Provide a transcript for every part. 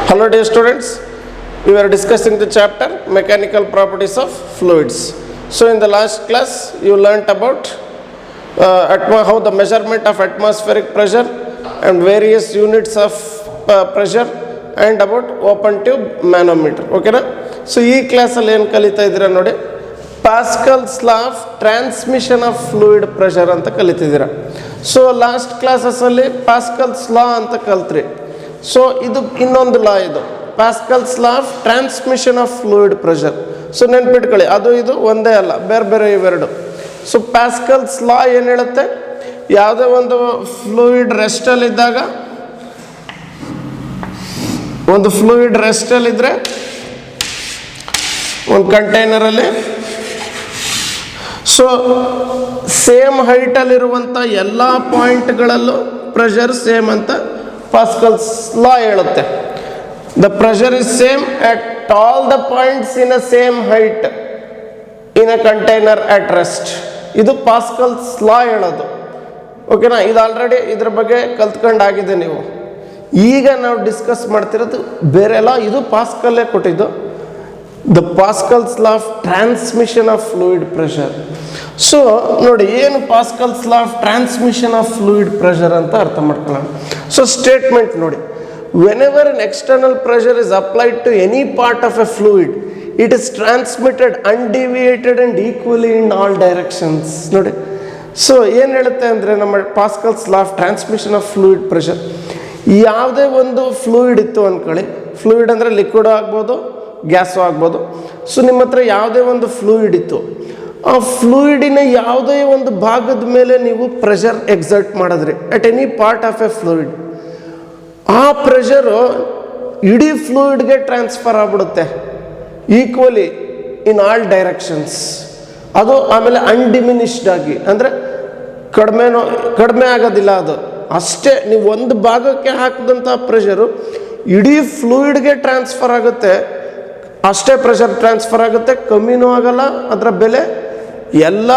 Hello dear students, we were discussing the chapter mechanical properties of fluids. So in the last class you learnt about how the measurement of atmospheric pressure and various units of pressure and about open tube manometer. Okay na? So ee class alli ಏನು ಕಲಿತಾ ಇದ್ದೀರಾ ನೋಡಿ, Pascal's law of transmission of fluid pressure ಅಂತ ಕಲಿತಿದ್ದೀರಾ. So last ಕ್ಲಾಸಸ್ಸಲ್ಲಿ Pascal's law ಅಂತ ಕಲ್ತ್ರಿ. So ಇದು ಇನ್ನೊಂದು ಲಾ, ಇದು pascals law of transmission of fluid pressure. So ನೆನ್ಪಿಟ್ಕೊಳ್ಳಿ, ಅದು ಇದು ಒಂದೇ ಅಲ್ಲ, ಬೇರೆ ಬೇರೆ ಇವೆರಡು. ಸೊ ಪ್ಯಾಸ್ಕಲ್ಸ್ ಲಾ ಏನು ಹೇಳುತ್ತೆ, ಯಾವುದೇ ಒಂದು ಫ್ಲೂಯಿಡ್ ರೆಸ್ಟಲ್ಲಿದ್ದಾಗ, ಒಂದು ಫ್ಲೂಯಿಡ್ ರೆಸ್ಟಲ್ಲಿದ್ದರೆ ಒಂದು ಕಂಟೈನರಲ್ಲಿ ಸೊ ಸೇಮ್ ಹೈಟಲ್ಲಿರುವಂಥ ಎಲ್ಲ ಪಾಯಿಂಟ್ಗಳಲ್ಲೂ ಪ್ರೆಷರ್ ಸೇಮ್ ಅಂತ Pascal's law ಹೇಳುತ್ತೆ. The pressure is same at all the points in a same height in a container at rest. ಇದು Pascal's law ಹೇಳೋದು. ಓಕೆನಾ? ಇದು ಆಲ್ರೆಡಿ ಇದ್ರ ಬಗ್ಗೆ ಕಲ್ತ್ಕೊಂಡಾಗಿದೆ ನೀವು. ಈಗ ನಾವು ಡಿಸ್ಕಸ್ ಮಾಡ್ತಿರೋದು ಬೇರೆ ಲಾ, ಇದು ಪಾಸ್ಕಲ್ಲೇ ಕೊಟ್ಟಿದ್ದು. The Pascal's law of transmission of fluid pressure. So ನೋಡಿ, ಏನು Pascal's law of transmission of fluid pressure ಅಂತ ಅರ್ಥ ಮಾಡ್ಕೊಳ್ಳೋಣ. ಸೊ ಸ್ಟೇಟ್ಮೆಂಟ್ ನೋಡಿ, whenever an external pressure is applied to any part of a fluid, it is transmitted undeviated and equally in all directions. ನೋಡಿ, so ಏನು ಹೇಳುತ್ತೆ ಅಂದರೆ ನಮ್ಮ Pascal's law of transmission of fluid pressure, ಯಾವುದೇ ಒಂದು fluid ಇತ್ತು ಅಂದ್ಕೊಳ್ಳಿ, ಫ್ಲೂಯಿಡ್ ಅಂದರೆ ಲಿಕ್ವಿಡ್ ಆಗ್ಬೋದು, ಗ್ಯಾಸು ಆಗ್ಬೋದು. ಸೊ ನಿಮ್ಮ ಹತ್ರ ಯಾವುದೇ ಒಂದು ಫ್ಲೂಯಿಡ್ ಇತ್ತು, ಆ ಫ್ಲೂಯಿಡಿನ ಯಾವುದೇ ಒಂದು ಭಾಗದ ಮೇಲೆ ನೀವು ಪ್ರೆಷರ್ ಎಕ್ಸರ್ಟ್ ಮಾಡಿದ್ರಿ at any part of A fluid, ಆ ಪ್ರೆಷರು ಇಡೀ ಫ್ಲೂಯಿಡ್ಗೆ ಟ್ರಾನ್ಸ್ಫರ್ ಆಗ್ಬಿಡುತ್ತೆ ಈಕ್ವಲಿ ಇನ್ ಆಲ್ ಡೈರೆಕ್ಷನ್ಸ್. ಅದು ಆಮೇಲೆ ಅನ್ಡಿಮಿನಿಷ್ಡ್ ಆಗಿ, ಅಂದರೆ ಕಡಿಮೆ ಆಗೋದಿಲ್ಲ, ಅದು ಅಷ್ಟೇ. ನೀವು ಒಂದು ಭಾಗಕ್ಕೆ ಹಾಕಿದಂಥ ಪ್ರೆಷರು ಇಡೀ ಫ್ಲೂಯಿಡ್ಗೆ ಟ್ರಾನ್ಸ್ಫರ್ ಆಗುತ್ತೆ, ಅಷ್ಟೇ ಪ್ರೆಷರ್ ಟ್ರಾನ್ಸ್ಫರ್ ಆಗುತ್ತೆ, ಕಮ್ಮಿನೂ ಆಗಲ್ಲ. ಅದರ ಬೆಲೆ ಎಲ್ಲ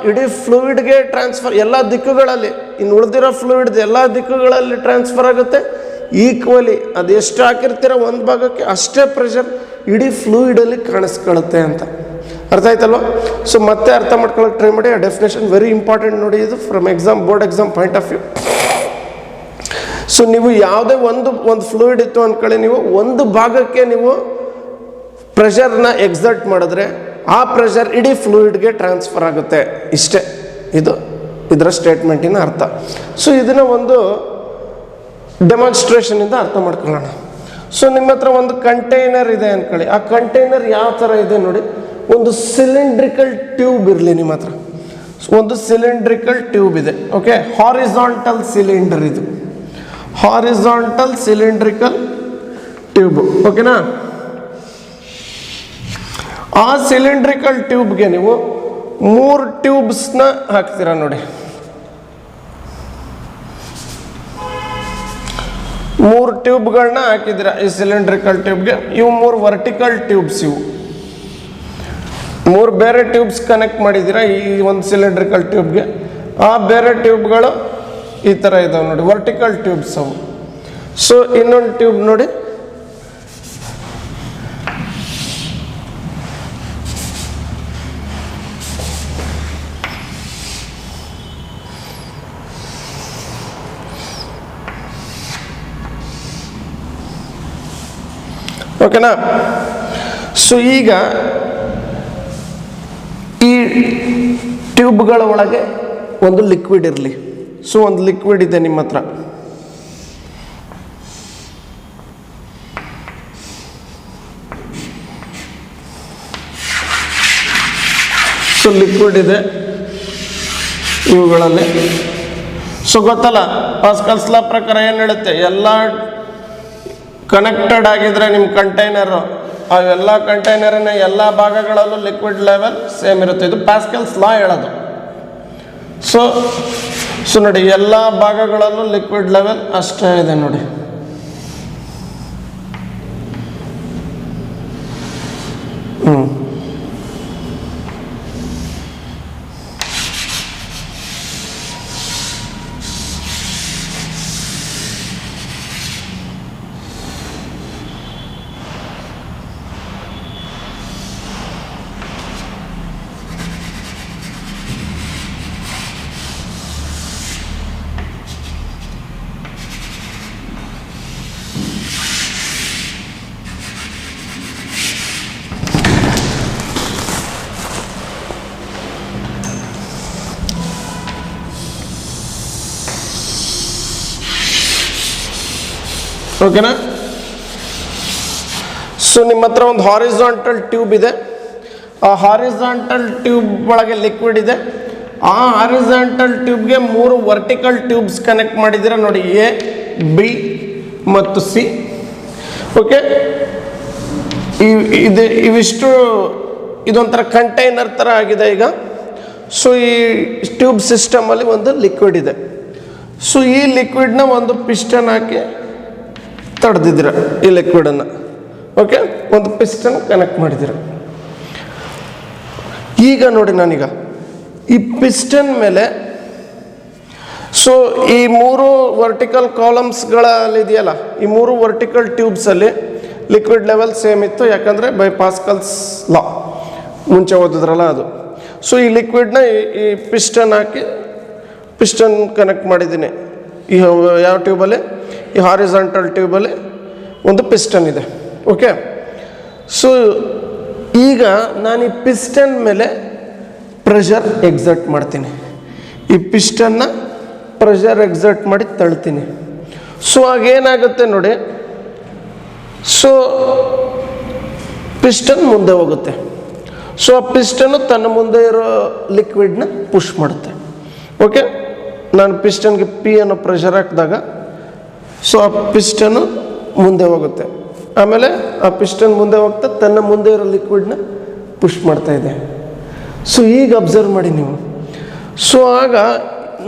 ಇಡೀ ಫ್ಲೂಯಿಡ್ಗೆ ಟ್ರಾನ್ಸ್ಫರ್, ಎಲ್ಲ ದಿಕ್ಕುಗಳಲ್ಲಿ, ಇನ್ನು ಉಳಿದಿರೋ ಫ್ಲೂಯಿಡ್ ಎಲ್ಲ ದಿಕ್ಕುಗಳಲ್ಲಿ ಟ್ರಾನ್ಸ್ಫರ್ ಆಗುತ್ತೆ ಈಕ್ವಲಿ. ಅದು ಎಷ್ಟು ಹಾಕಿರ್ತೀರ ಒಂದು ಭಾಗಕ್ಕೆ ಅಷ್ಟೇ ಪ್ರೆಷರ್ ಇಡೀ ಫ್ಲೂಯಿಡಲ್ಲಿ ಕಾಣಿಸ್ಕೊಳ್ಳುತ್ತೆ ಅಂತ. ಅರ್ಥ ಆಯ್ತಲ್ವ? ಸೊ ಮತ್ತೆ ಅರ್ಥ ಮಾಡ್ಕೊಳ್ಳೋಕೆ ಟ್ರೈ ಮಾಡಿ. ಆ ಡೆಫಿನೇಷನ್ ವೆರಿ ಇಂಪಾರ್ಟೆಂಟ್ ನೋಡಿ, ಇದು from exam, board exam point of view. So ನೀವು ಯಾವುದೇ ಒಂದು ಫ್ಲೂಯಿಡ್ ಇತ್ತು ಅಂದ್ಕೊಳ್ಳಿ, ನೀವು ಒಂದು ಭಾಗಕ್ಕೆ ನೀವು ಪ್ರೆಷರ್ನ ಎಕ್ಸರ್ಟ್ ಮಾಡಿದ್ರೆ ಆ ಪ್ರೆಷರ್ ಇಡೀ ಫ್ಲೂಯಿಡ್ಗೆ ಟ್ರಾನ್ಸ್ಫರ್ ಆಗುತ್ತೆ. ಇಷ್ಟೇ ಇದು ಇದರ ಸ್ಟೇಟ್ಮೆಂಟಿನ ಅರ್ಥ. ಸೊ ಇದನ್ನು ಒಂದು ಡೆಮಾನ್ಸ್ಟ್ರೇಷನಿಂದ ಅರ್ಥ ಮಾಡ್ಕೊಳ್ಳೋಣ. ಸೊ ನಿಮ್ಮ ಹತ್ರ ಒಂದು ಕಂಟೈನರ್ ಇದೆ ಅಂದ್ಕೊಳ್ಳಿ, ಆ ಕಂಟೈನರ್ ಯಾವ ಥರ ಇದೆ ನೋಡಿ, ಒಂದು ಸಿಲಿಂಡ್ರಿಕಲ್ ಟ್ಯೂಬ್ ಇರಲಿ ನಿಮ್ಮ ಹತ್ರ. ಒಂದು ಸಿಲಿಂಡ್ರಿಕಲ್ ಟ್ಯೂಬ್ ಇದೆ, ಓಕೆ, ಹಾರಿಜಾಂಟಲ್ ಸಿಲಿಂಡರ್, ಇದು ಹಾರಿಜಾಂಟಲ್ ಸಿಲಿಂಡ್ರಿಕಲ್ ಟ್ಯೂಬ್, ಓಕೆನಾ? ಆ ಸಿಲಿಂಡ್ರಿಕಲ್ ಟ್ಯೂಬ್ಗೆ ನೀವು 3 ಟ್ಯೂಬ್ಸ್ನ ಹಾಕ್ತೀರಾ ನೋಡಿ. 3 ಟ್ಯೂಬ್ಗಳನ್ನ ಹಾಕಿದ್ದೀರಾ ಈ ಸಿಲಿಂಡ್ರಿಕಲ್ ಟ್ಯೂಬ್ಗೆ. ಇವು 3 ವರ್ಟಿಕಲ್ ಟ್ಯೂಬ್ಸ್, ಇವು 3 ಬೇರೆ ಟ್ಯೂಬ್ಸ್ ಕನೆಕ್ಟ್ ಮಾಡಿದ್ದೀರಾ ಈ ಒಂದು ಸಿಲಿಂಡ್ರಿಕಲ್ ಟ್ಯೂಬ್ಗೆ. ಆ ಬೇರೆ ಟ್ಯೂಬ್ಗಳು ಈ ಥರ ಇದಾವೆ ನೋಡಿ, ವರ್ಟಿಕಲ್ ಟ್ಯೂಬ್ಸ್ ಅವು. ಸೊ ಇನ್ನೊಂದು ಟ್ಯೂಬ್ ನೋಡಿ, ಓಕೆನಾ? ಸೊ ಈಗ ಈ ಟ್ಯೂಬ್ಗಳ ಒಳಗೆ ಒಂದು ಲಿಕ್ವಿಡ್ ಇರಲಿ. ಸೊ ಒಂದು ಲಿಕ್ವಿಡ್ ಇದೆ ನಿಮ್ಮ ಹತ್ರ. ಸೊ ಲಿಕ್ವಿಡ್ ಇದೆ ಇವುಗಳಲ್ಲಿ. ಸೊ ಗೊತ್ತಲ್ಲ, ಪಾಸ್ಕಲ್ಸ್ ಲಾ ಪ್ರಕಾರ ಏನು ಹೇಳುತ್ತೆ, ಎಲ್ಲ ಕನೆಕ್ಟೆಡ್ ಆಗಿದ್ರೆ ನಿಮ್ಮ ಕಂಟೈನರು, ಅವೆಲ್ಲ ಕಂಟೈನರಿನ ಎಲ್ಲ ಭಾಗಗಳಲ್ಲೂ ಲಿಕ್ವಿಡ್ ಲೆವೆಲ್ ಸೇಮ್ ಇರುತ್ತೆ. ಇದು ಪ್ಯಾಸ್ಕಲ್ಸ್ ಲಾ ಹೇಳೋದು. ಸೊ ನೋಡಿ, ಎಲ್ಲ ಭಾಗಗಳಲ್ಲೂ ಲಿಕ್ವಿಡ್ ಲೆವೆಲ್ ಅಷ್ಟೇ ಇದೆ ನೋಡಿ. ಓಕೆನಾ. ಸೊ ನಿಮ್ಮ ಹತ್ರ ಒಂದು ಹಾರಿಜಾಂಟಲ್ ಟ್ಯೂಬ್ ಇದೆ, ಆ ಹಾರಿಜಾಂಟಲ್ ಟ್ಯೂಬ್ ಒಳಗೆ ಲಿಕ್ವಿಡ್ ಇದೆ. ಆ ಹಾರಿಜಾಂಟಲ್ ಟ್ಯೂಬ್ಗೆ 3 ವರ್ಟಿಕಲ್ ಟ್ಯೂಬ್ಸ್ ಕನೆಕ್ಟ್ ಮಾಡಿದ್ದೀರಾ ನೋಡಿ, ಎ, ಬಿ ಮತ್ತು ಸಿ. ಓಕೆ, ಇವಿಷ್ಟು ಇದೊಂಥರ ಕಂಟೈನರ್ ಥರ ಆಗಿದೆ ಈಗ. ಸೊ ಈ ಟ್ಯೂಬ್ ಸಿಸ್ಟಮಲ್ಲಿ ಒಂದು ಲಿಕ್ವಿಡ್ ಇದೆ. ಸೊ ಈ ಲಿಕ್ವಿಡ್ನ ಒಂದು ಪಿಸ್ಟನ್ ಹಾಕಿ ತಡೆದಿದ್ದೀರ ಈ ಲಿಕ್ವಿಡನ್ನು. ಓಕೆ, ಒಂದು ಪಿಸ್ಟನ್ ಕನೆಕ್ಟ್ ಮಾಡಿದ್ದೀರ. ಈಗ ನೋಡಿ ನಾನೀಗ ಈ ಪಿಸ್ಟನ್ ಮೇಲೆ, ಸೊ ಈ 3 ವರ್ಟಿಕಲ್ ಕಾಲಮ್ಸ್ಗಳಲ್ಲಿ ಇದೆಯಲ್ಲ, ಈ 3 ವರ್ಟಿಕಲ್ ಟ್ಯೂಬ್ಸಲ್ಲಿ ಲಿಕ್ವಿಡ್ ಲೆವೆಲ್ ಸೇಮ್ ಇತ್ತು, ಯಾಕಂದರೆ ಬೈ ಪಾಸ್ಕಲ್ಸ್ ಲಾ ಮುಂಚೆ ಓದಿದ್ರಲ್ಲ ಅದು. ಸೊ ಈ ಲಿಕ್ವಿಡ್ನ ಈ ಪಿಸ್ಟನ್ ಹಾಕಿ ಪಿಸ್ಟನ್ ಕನೆಕ್ಟ್ ಮಾಡಿದ್ದೀನಿ. ಈ ಯಾವ ಟ್ಯೂಬಲ್ಲಿ? ಈ ಹಾರಿಜಾಂಟಲ್ ಟ್ಯೂಬಲ್ಲಿ ಒಂದು ಪಿಸ್ಟನ್ ಇದೆ. ಓಕೆ, ಸೊ ಈಗ ನಾನು ಈ ಪಿಸ್ಟನ್ ಮೇಲೆ ಪ್ರೆಷರ್ ಎಕ್ಸರ್ಟ್ ಮಾಡ್ತೀನಿ. ಈ ಪಿಸ್ಟನ್ನ ಪ್ರೆಷರ್ ಎಕ್ಸರ್ಟ್ ಮಾಡಿ ತಳ್ತೀನಿ. ಸೊ ಆಗೇನಾಗುತ್ತೆ ನೋಡಿ, ಸೊ ಪಿಸ್ಟನ್ ಮುಂದೆ ಹೋಗುತ್ತೆ. ಸೊ ಆ ಪಿಸ್ಟನ್ನು ತನ್ನ ಮುಂದೆ ಇರೋ ಲಿಕ್ವಿಡ್ನ ಪುಷ್ ಮಾಡುತ್ತೆ. ಓಕೆ, ನಾನು ಪಿಸ್ಟನ್ಗೆ ಪಿ ಅನ್ನೋ ಪ್ರೆಷರ್ ಹಾಕಿದಾಗ ಸೊ ಆ ಪಿಸ್ಟನ್ನು ಮುಂದೆ ಹೋಗುತ್ತೆ. ಆಮೇಲೆ ಆ ಪಿಸ್ಟನ್ ಮುಂದೆ ಹೋಗ್ತಾ ತನ್ನ ಮುಂದೆ ಇರೋ ಲಿಕ್ವಿಡ್ನ ಪುಷ್ ಮಾಡ್ತಾ ಇದೆ. ಸೊ ಈಗ ಅಬ್ಸರ್ವ್ ಮಾಡಿ ನೀವು. ಸೊ ಆಗ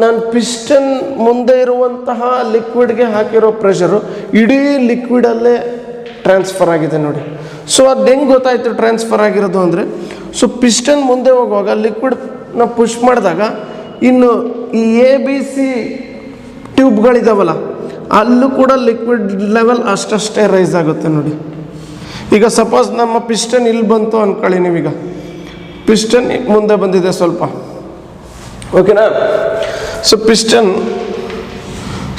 ನಾನು ಪಿಸ್ಟನ್ ಮುಂದೆ ಇರುವಂತಹ ಲಿಕ್ವಿಡ್ಗೆ ಹಾಕಿರೋ ಪ್ರೆಷರು ಇಡೀ ಲಿಕ್ವಿಡಲ್ಲೇ ಟ್ರಾನ್ಸ್ಫರ್ ಆಗಿದೆ ನೋಡಿ. ಸೊ ಅದು ಹೆಂಗೆ ಗೊತ್ತಾಯಿತು ಟ್ರಾನ್ಸ್ಫರ್ ಆಗಿರೋದು ಅಂದರೆ, ಸೊ ಪಿಸ್ಟನ್ ಮುಂದೆ ಹೋಗುವಾಗ ಲಿಕ್ವಿಡ್ನ ಪುಷ್ ಮಾಡಿದಾಗ ಇನ್ನು ಈ ಎ ಬಿ ಸಿ ಟ್ಯೂಬ್ಗಳಿದಾವಲ್ಲ ಅಲ್ಲೂ ಕೂಡ ಲಿಕ್ವಿಡ್ ಲೆವೆಲ್ ಅಷ್ಟೇ ರೈಸ್ ಆಗುತ್ತೆ ನೋಡಿ. ಈಗ ಸಪೋಸ್ ನಮ್ಮ ಪಿಸ್ಟನ್ ಇಲ್ಲಿ ಬಂತು ಅಂದ್ಕೊಳ್ಳಿ ನೀವೀಗ, ಪಿಸ್ಟನ್ ಮುಂದೆ ಬಂದಿದೆ ಸ್ವಲ್ಪ. ಓಕೆನಾ, ಸೊ ಪಿಸ್ಟನ್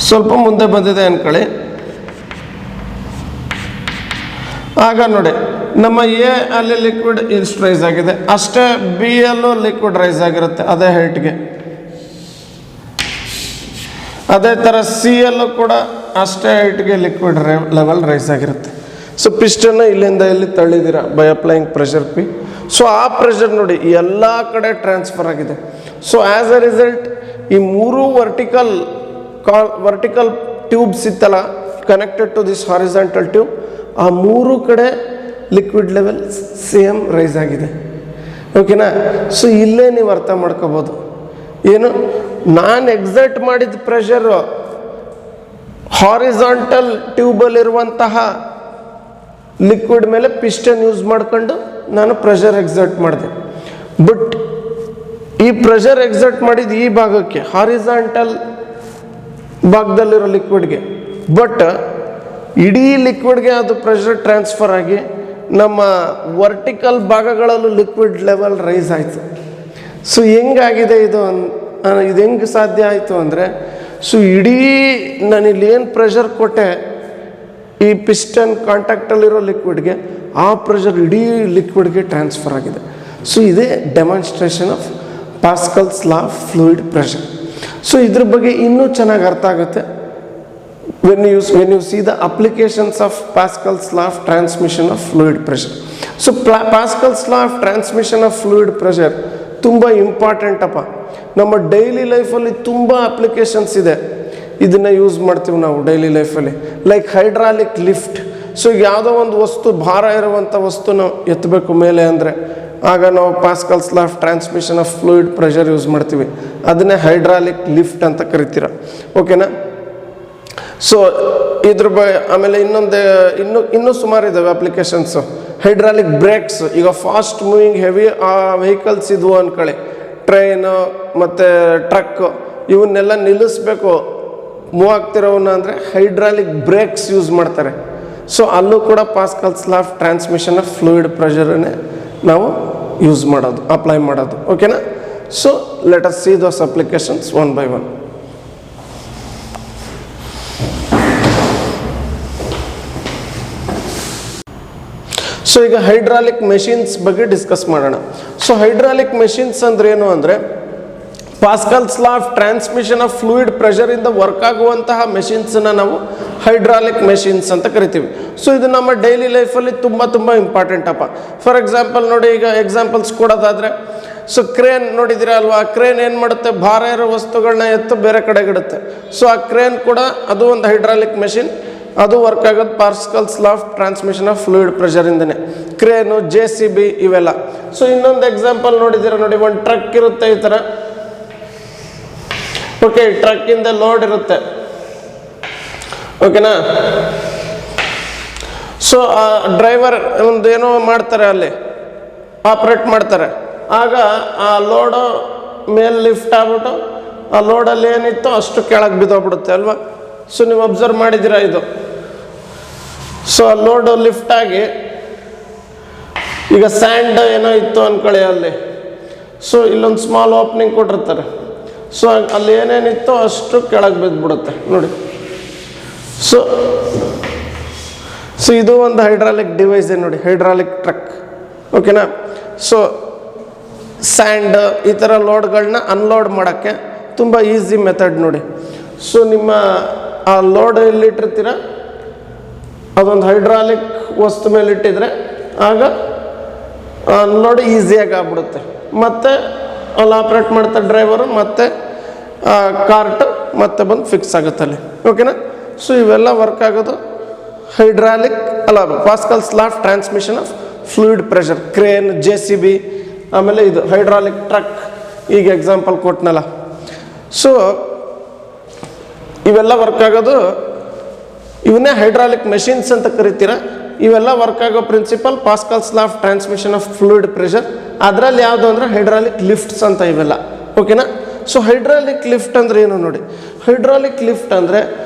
ಸ್ವಲ್ಪ ಮುಂದೆ ಬಂದಿದೆ ಅಂದ್ಕೊಳ್ಳಿ. ಆಗ ನೋಡಿ ನಮ್ಮ ಎ ಅಲ್ಲಿ ಲಿಕ್ವಿಡ್ ಇಷ್ಟು ರೈಸ್ ಆಗಿದೆ, ಅಷ್ಟೇ ಬಿ ಯಲ್ಲೂ ಲಿಕ್ವಿಡ್ ರೈಸ್ ಆಗಿರುತ್ತೆ ಅದೇ ಹೈಟ್ಗೆ. ಅದೇ ಥರ ಸಿ ಯಲ್ಲೂ ಕೂಡ ಅಷ್ಟೇ ಹೈಟ್ಗೆ ಲಿಕ್ವಿಡ್ ಲೆವೆಲ್ ರೈಸ್ ಆಗಿರುತ್ತೆ. ಸೊ ಪಿಸ್ಟನ್ನ ಇಲ್ಲಿಂದ ಇಲ್ಲಿ ತಳ್ಳಿದ್ದೀರ by applying pressure P. So ಆ ಪ್ರೆಷರ್ ನೋಡಿ ಎಲ್ಲ ಕಡೆ ಟ್ರಾನ್ಸ್ಫರ್ ಆಗಿದೆ. ಸೊ ಆ್ಯಸ್ ಎ ರಿಸಲ್ಟ್ ಈ 3 ವರ್ಟಿಕಲ್ ಟ್ಯೂಬ್ಸ್ ಇತ್ತಲ್ಲ connected to this horizontal tube, ಆ 3 ಕಡೆ ಲಿಕ್ವಿಡ್ ಲೆವೆಲ್ ಸೇಮ್ ರೈಸ್ ಆಗಿದೆ. ಓಕೆನಾ. ಸೊ ಇಲ್ಲೇ ನೀವು ಅರ್ಥ ಮಾಡ್ಕೋಬೋದು ಏನು, ನಾನು ಎಕ್ಸರ್ಟ್ ಮಾಡಿದ ಪ್ರೆಷರು ಹಾರಿಜಾಂಟಲ್ ಟ್ಯೂಬಲ್ಲಿರುವಂತಹ ಲಿಕ್ವಿಡ್ ಮೇಲೆ ಪಿಸ್ಟನ್ ಯೂಸ್ ಮಾಡ್ಕೊಂಡು ನಾನು ಪ್ರೆಷರ್ ಎಕ್ಸರ್ಟ್ ಮಾಡಿದೆ. ಬಟ್ ಈ ಪ್ರೆಷರ್ ಎಕ್ಸರ್ಟ್ ಮಾಡಿದ ಈ ಭಾಗಕ್ಕೆ ಹಾರಿಜಾಂಟಲ್ ಭಾಗದಲ್ಲಿರೋ ಲಿಕ್ವಿಡ್ಗೆ, ಬಟ್ ಇಡೀ ಲಿಕ್ವಿಡ್ಗೆ ಅದು ಪ್ರೆಷರ್ ಟ್ರಾನ್ಸ್ಫರ್ ಆಗಿ ನಮ್ಮ ವರ್ಟಿಕಲ್ ಭಾಗಗಳಲ್ಲೂ ಲಿಕ್ವಿಡ್ ಲೆವೆಲ್ ರೈಸ್ ಆಯಿತು. ಸೊ ಹೆಂಗಾಗಿದೆ ಇದು ಹೆಂಗೆ ಸಾಧ್ಯ ಆಯಿತು ಅಂದರೆ, ಸೊ ಇಡೀ ನಾನಿಲ್ಲಿ ಏನು ಪ್ರೆಷರ್ ಕೊಟ್ಟೆ ಈ ಪಿಸ್ಟನ್ ಕಾಂಟ್ಯಾಕ್ಟಲ್ಲಿರೋ ಲಿಕ್ವಿಡ್ಗೆ, ಆ ಪ್ರೆಷರ್ ಇಡೀ ಲಿಕ್ವಿಡ್ಗೆ ಟ್ರಾನ್ಸ್ಫರ್ ಆಗಿದೆ. ಸೊ ಇದೇ demonstration of Pascal's law of fluid pressure. So ಇದ್ರ ಬಗ್ಗೆ ಇನ್ನೂ ಚೆನ್ನಾಗಿ ಅರ್ಥ ಆಗುತ್ತೆ when you see the applications of Pascal's law of transmission of fluid pressure. So Pascal's law of transmission of fluid pressure ತುಂಬ important ಅಪ್ಪ. ನಮ್ಮ ಡೈಲಿ ಲೈಫಲ್ಲಿ ತುಂಬ ಅಪ್ಲಿಕೇಶನ್ಸ್ ಇದೆ, ಇದನ್ನು ಯೂಸ್ ಮಾಡ್ತೀವಿ ನಾವು ಡೈಲಿ ಲೈಫಲ್ಲಿ. Like hydraulic lift. ಸೊ ಯಾವುದೋ ಒಂದು ವಸ್ತು ಭಾರ ಇರುವಂಥ ವಸ್ತುನ ಎತ್ತಬೇಕು ಮೇಲೆ ಅಂದರೆ ಆಗ ನಾವು Pascal's law of transmission of fluid pressure use ಮಾಡ್ತೀವಿ, ಅದನ್ನೇ ಹೈಡ್ರಾಲಿಕ್ ಲಿಫ್ಟ್ ಅಂತ ಕರಿತೀರ. ಓಕೆನಾ. ಸೊ ಇದ್ರ ಆಮೇಲೆ ಇನ್ನೂ ಸುಮಾರು ಇದ್ದಾವೆ ಅಪ್ಲಿಕೇಶನ್ಸು. ಹೈಡ್ರಾಲಿಕ್ ಬ್ರೇಕ್ಸ್, ಈಗ ಫಾಸ್ಟ್ ಮೂವಿಂಗ್ ಹೆವಿ ವೆಹಿಕಲ್ಸ್ ಇದ್ವು ಅಂದ್ಕೊಳ್ಳಿ, ಟ್ರೈನು ಮತ್ತು ಟ್ರಕ್, ಇವನ್ನೆಲ್ಲ ನಿಲ್ಲಿಸ್ಬೇಕು ಮೂವ್ ಆಗ್ತಿರೋವನ್ನ ಅಂದರೆ ಹೈಡ್ರಾಲಿಕ್ ಬ್ರೇಕ್ಸ್ ಯೂಸ್ ಮಾಡ್ತಾರೆ. ಸೊ ಅಲ್ಲೂ ಕೂಡ Pascal's law of transmission of fluid ಪ್ರೆಷರನ್ನೇ ನಾವು ಯೂಸ್ ಮಾಡೋದು, ಅಪ್ಲೈ ಮಾಡೋದು. ಓಕೆನಾ. So let us see those applications one by one. So ಈಗ ಹೈಡ್ರಾಲಿಕ್ ಮೆಷಿನ್ಸ್ ಬಗ್ಗೆ ಡಿಸ್ಕಸ್ ಮಾಡೋಣ. ಸೊ ಹೈಡ್ರಾಲಿಕ್ ಮೆಷಿನ್ಸ್ ಅಂದ್ರೆ ಏನು ಅಂದರೆ, Pascal's law of transmission of fluid ಪ್ರೆಷರಿಂದ ವರ್ಕ್ ಆಗುವಂತಹ ಮೆಷಿನ್ಸನ್ನ ನಾವು ಹೈಡ್ರಾಲಿಕ್ ಮೆಷಿನ್ಸ್ ಅಂತ ಕರಿತೀವಿ. ಸೊ ಇದು ನಮ್ಮ ಡೈಲಿ ಲೈಫಲ್ಲಿ ತುಂಬ ಇಂಪಾರ್ಟೆಂಟ್ ಅಪ್ಪ. ಫಾರ್ ಎಕ್ಸಾಂಪಲ್ ನೋಡಿ, ಈಗ ಎಕ್ಸಾಂಪಲ್ಸ್ ಕೊಡೋದಾದರೆ, ಸೊ ಕ್ರೇನ್ ನೋಡಿದ್ದೀರಾ ಅಲ್ವಾ? ಕ್ರೇನ್ ಏನು ಮಾಡುತ್ತೆ? ಭಾರ ಇರೋ ವಸ್ತುಗಳನ್ನ ಎತ್ತು ಬೇರೆ ಕಡೆಗೆ ಇಡುತ್ತೆ. ಸೊ ಆ ಕ್ರೇನ್ ಕೂಡ ಅದು ಒಂದು ಹೈಡ್ರಾಲಿಕ್ ಮೆಷಿನ್, ಅದು ವರ್ಕ್ ಆಗೋದು Pascal's law of transmission of fluid ಪ್ರೆಷರಿಂದನೇ. ಕ್ರೇನು, JCB ಇವೆಲ್ಲ. ಸೊ ಇನ್ನೊಂದು ಎಕ್ಸಾಂಪಲ್ ನೋಡಿದ್ದೀರಾ ನೋಡಿ, ಒಂದು ಟ್ರಕ್ ಇರುತ್ತೆ ಈ ಥರ. ಓಕೆ, ಟ್ರಕ್ಕಿಂದ ಲೋಡ್ ಇರುತ್ತೆ, ಓಕೆನಾ? ಸೊ ಆ ಡ್ರೈವರ್ ಒಂದು ಏನೋ ಮಾಡ್ತಾರೆ, ಅಲ್ಲಿ ಆಪ್ರೇಟ್ ಮಾಡ್ತಾರೆ. ಆಗ ಆ ಲೋಡು ಮೇಲೆ ಲಿಫ್ಟ್ ಆಗ್ಬಿಟ್ಟು ಆ ಲೋಡಲ್ಲಿ ಏನಿತ್ತು ಅಷ್ಟು ಕೆಳಗೆ ಬಿದ್ದೋಗ್ಬಿಡುತ್ತೆ ಅಲ್ವಾ? ಸೊ ನೀವು ಅಬ್ಸರ್ವ್ ಮಾಡಿದ್ದೀರಾ ಇದು. ಸೊ ಆ ಲೋಡು ಲಿಫ್ಟ್ ಆಗಿ, ಈಗ ಸ್ಯಾಂಡ್ ಏನೋ ಇತ್ತು ಅಂದ್ಕೊಳ್ಳಿ ಅಲ್ಲಿ. ಸೊ ಇಲ್ಲೊಂದು ಸ್ಮಾಲ್ ಓಪನಿಂಗ್ ಕೊಟ್ಟಿರ್ತಾರೆ. ಸೊ ಅಲ್ಲಿ ಏನೇನಿತ್ತು ಅಷ್ಟು ಕೆಳಗೆ ಬಿದ್ದುಬಿಡುತ್ತೆ ನೋಡಿ. ಸೊ ಇದು ಒಂದು ಹೈಡ್ರಾಲಿಕ್ ಡಿವೈಸ್ ನೋಡಿ, ಹೈಡ್ರಾಲಿಕ್ ಟ್ರಕ್, ಓಕೆನಾ? ಸೊ ಸ್ಯಾಂಡ್ ಈ ಥರ ಲೋಡ್ಗಳನ್ನ ಅನ್ಲೋಡ್ ಮಾಡೋಕ್ಕೆ ತುಂಬ ಈಸಿ ಮೆಥಡ್ ನೋಡಿ. ಸೊ ನಿಮ್ಮ ಆ ಲೋಡ್ ಎಲ್ಲಿಟ್ಟಿರ್ತೀರ ಅದೊಂದು ಹೈಡ್ರಾಲಿಕ್ ವಸ್ತು ಮೇಲೆ ಇಟ್ಟಿದ್ರೆ ಆಗ ಅನ್ಲೋಡ್ ಈಸಿಯಾಗಿ ಆಗ್ಬಿಡುತ್ತೆ. ಮತ್ತು ಅಲ್ಲಿ ಆಪ್ರೇಟ್ ಮಾಡ್ತಾ ಡ್ರೈವರು ಮತ್ತು ಕಾರ್ಟ್ ಮತ್ತೆ ಬಂದು ಫಿಕ್ಸ್ ಆಗುತ್ತೆ ಅಲ್ಲಿ, ಓಕೆನಾ? ಸೊ ಇವೆಲ್ಲ ವರ್ಕ್ ಆಗೋದು ಹೈಡ್ರಾಲಿಕ್ ಅಲ್ಲ, Pascal's law of transmission of fluid pressure. Crane, JCB, ಆಮೇಲೆ ಇದು ಹೈಡ್ರಾಲಿಕ್ ಟ್ರಕ್, ಈಗ ಎಕ್ಸಾಂಪಲ್ ಕೊಟ್ಟನಲ್ಲ. ಸೊ ಇವೆಲ್ಲ ವರ್ಕ್ ಆಗೋದು, ಇವನ್ನೇ ಹೈಡ್ರಾಲಿಕ್ ಮೆಷಿನ್ಸ್ ಅಂತ ಕರಿತೀರ. ಇವೆಲ್ಲ ವರ್ಕ್ ಆಗೋ principle Pascal's law of transmission of fluid pressure. ಅದರಲ್ಲಿ ಯಾವುದು ಅಂದರೆ ಹೈಡ್ರಾಲಿಕ್ ಲಿಫ್ಟ್ಸ್ ಅಂತ ಇವೆಲ್ಲ, ಓಕೆನಾ? ಸೊ ಹೈಡ್ರಾಲಿಕ್ ಲಿಫ್ಟ್ ಅಂದರೆ ಏನು ನೋಡಿ. ಹೈಡ್ರಾಲಿಕ್ ಲಿಫ್ಟ್ ಅಂದರೆ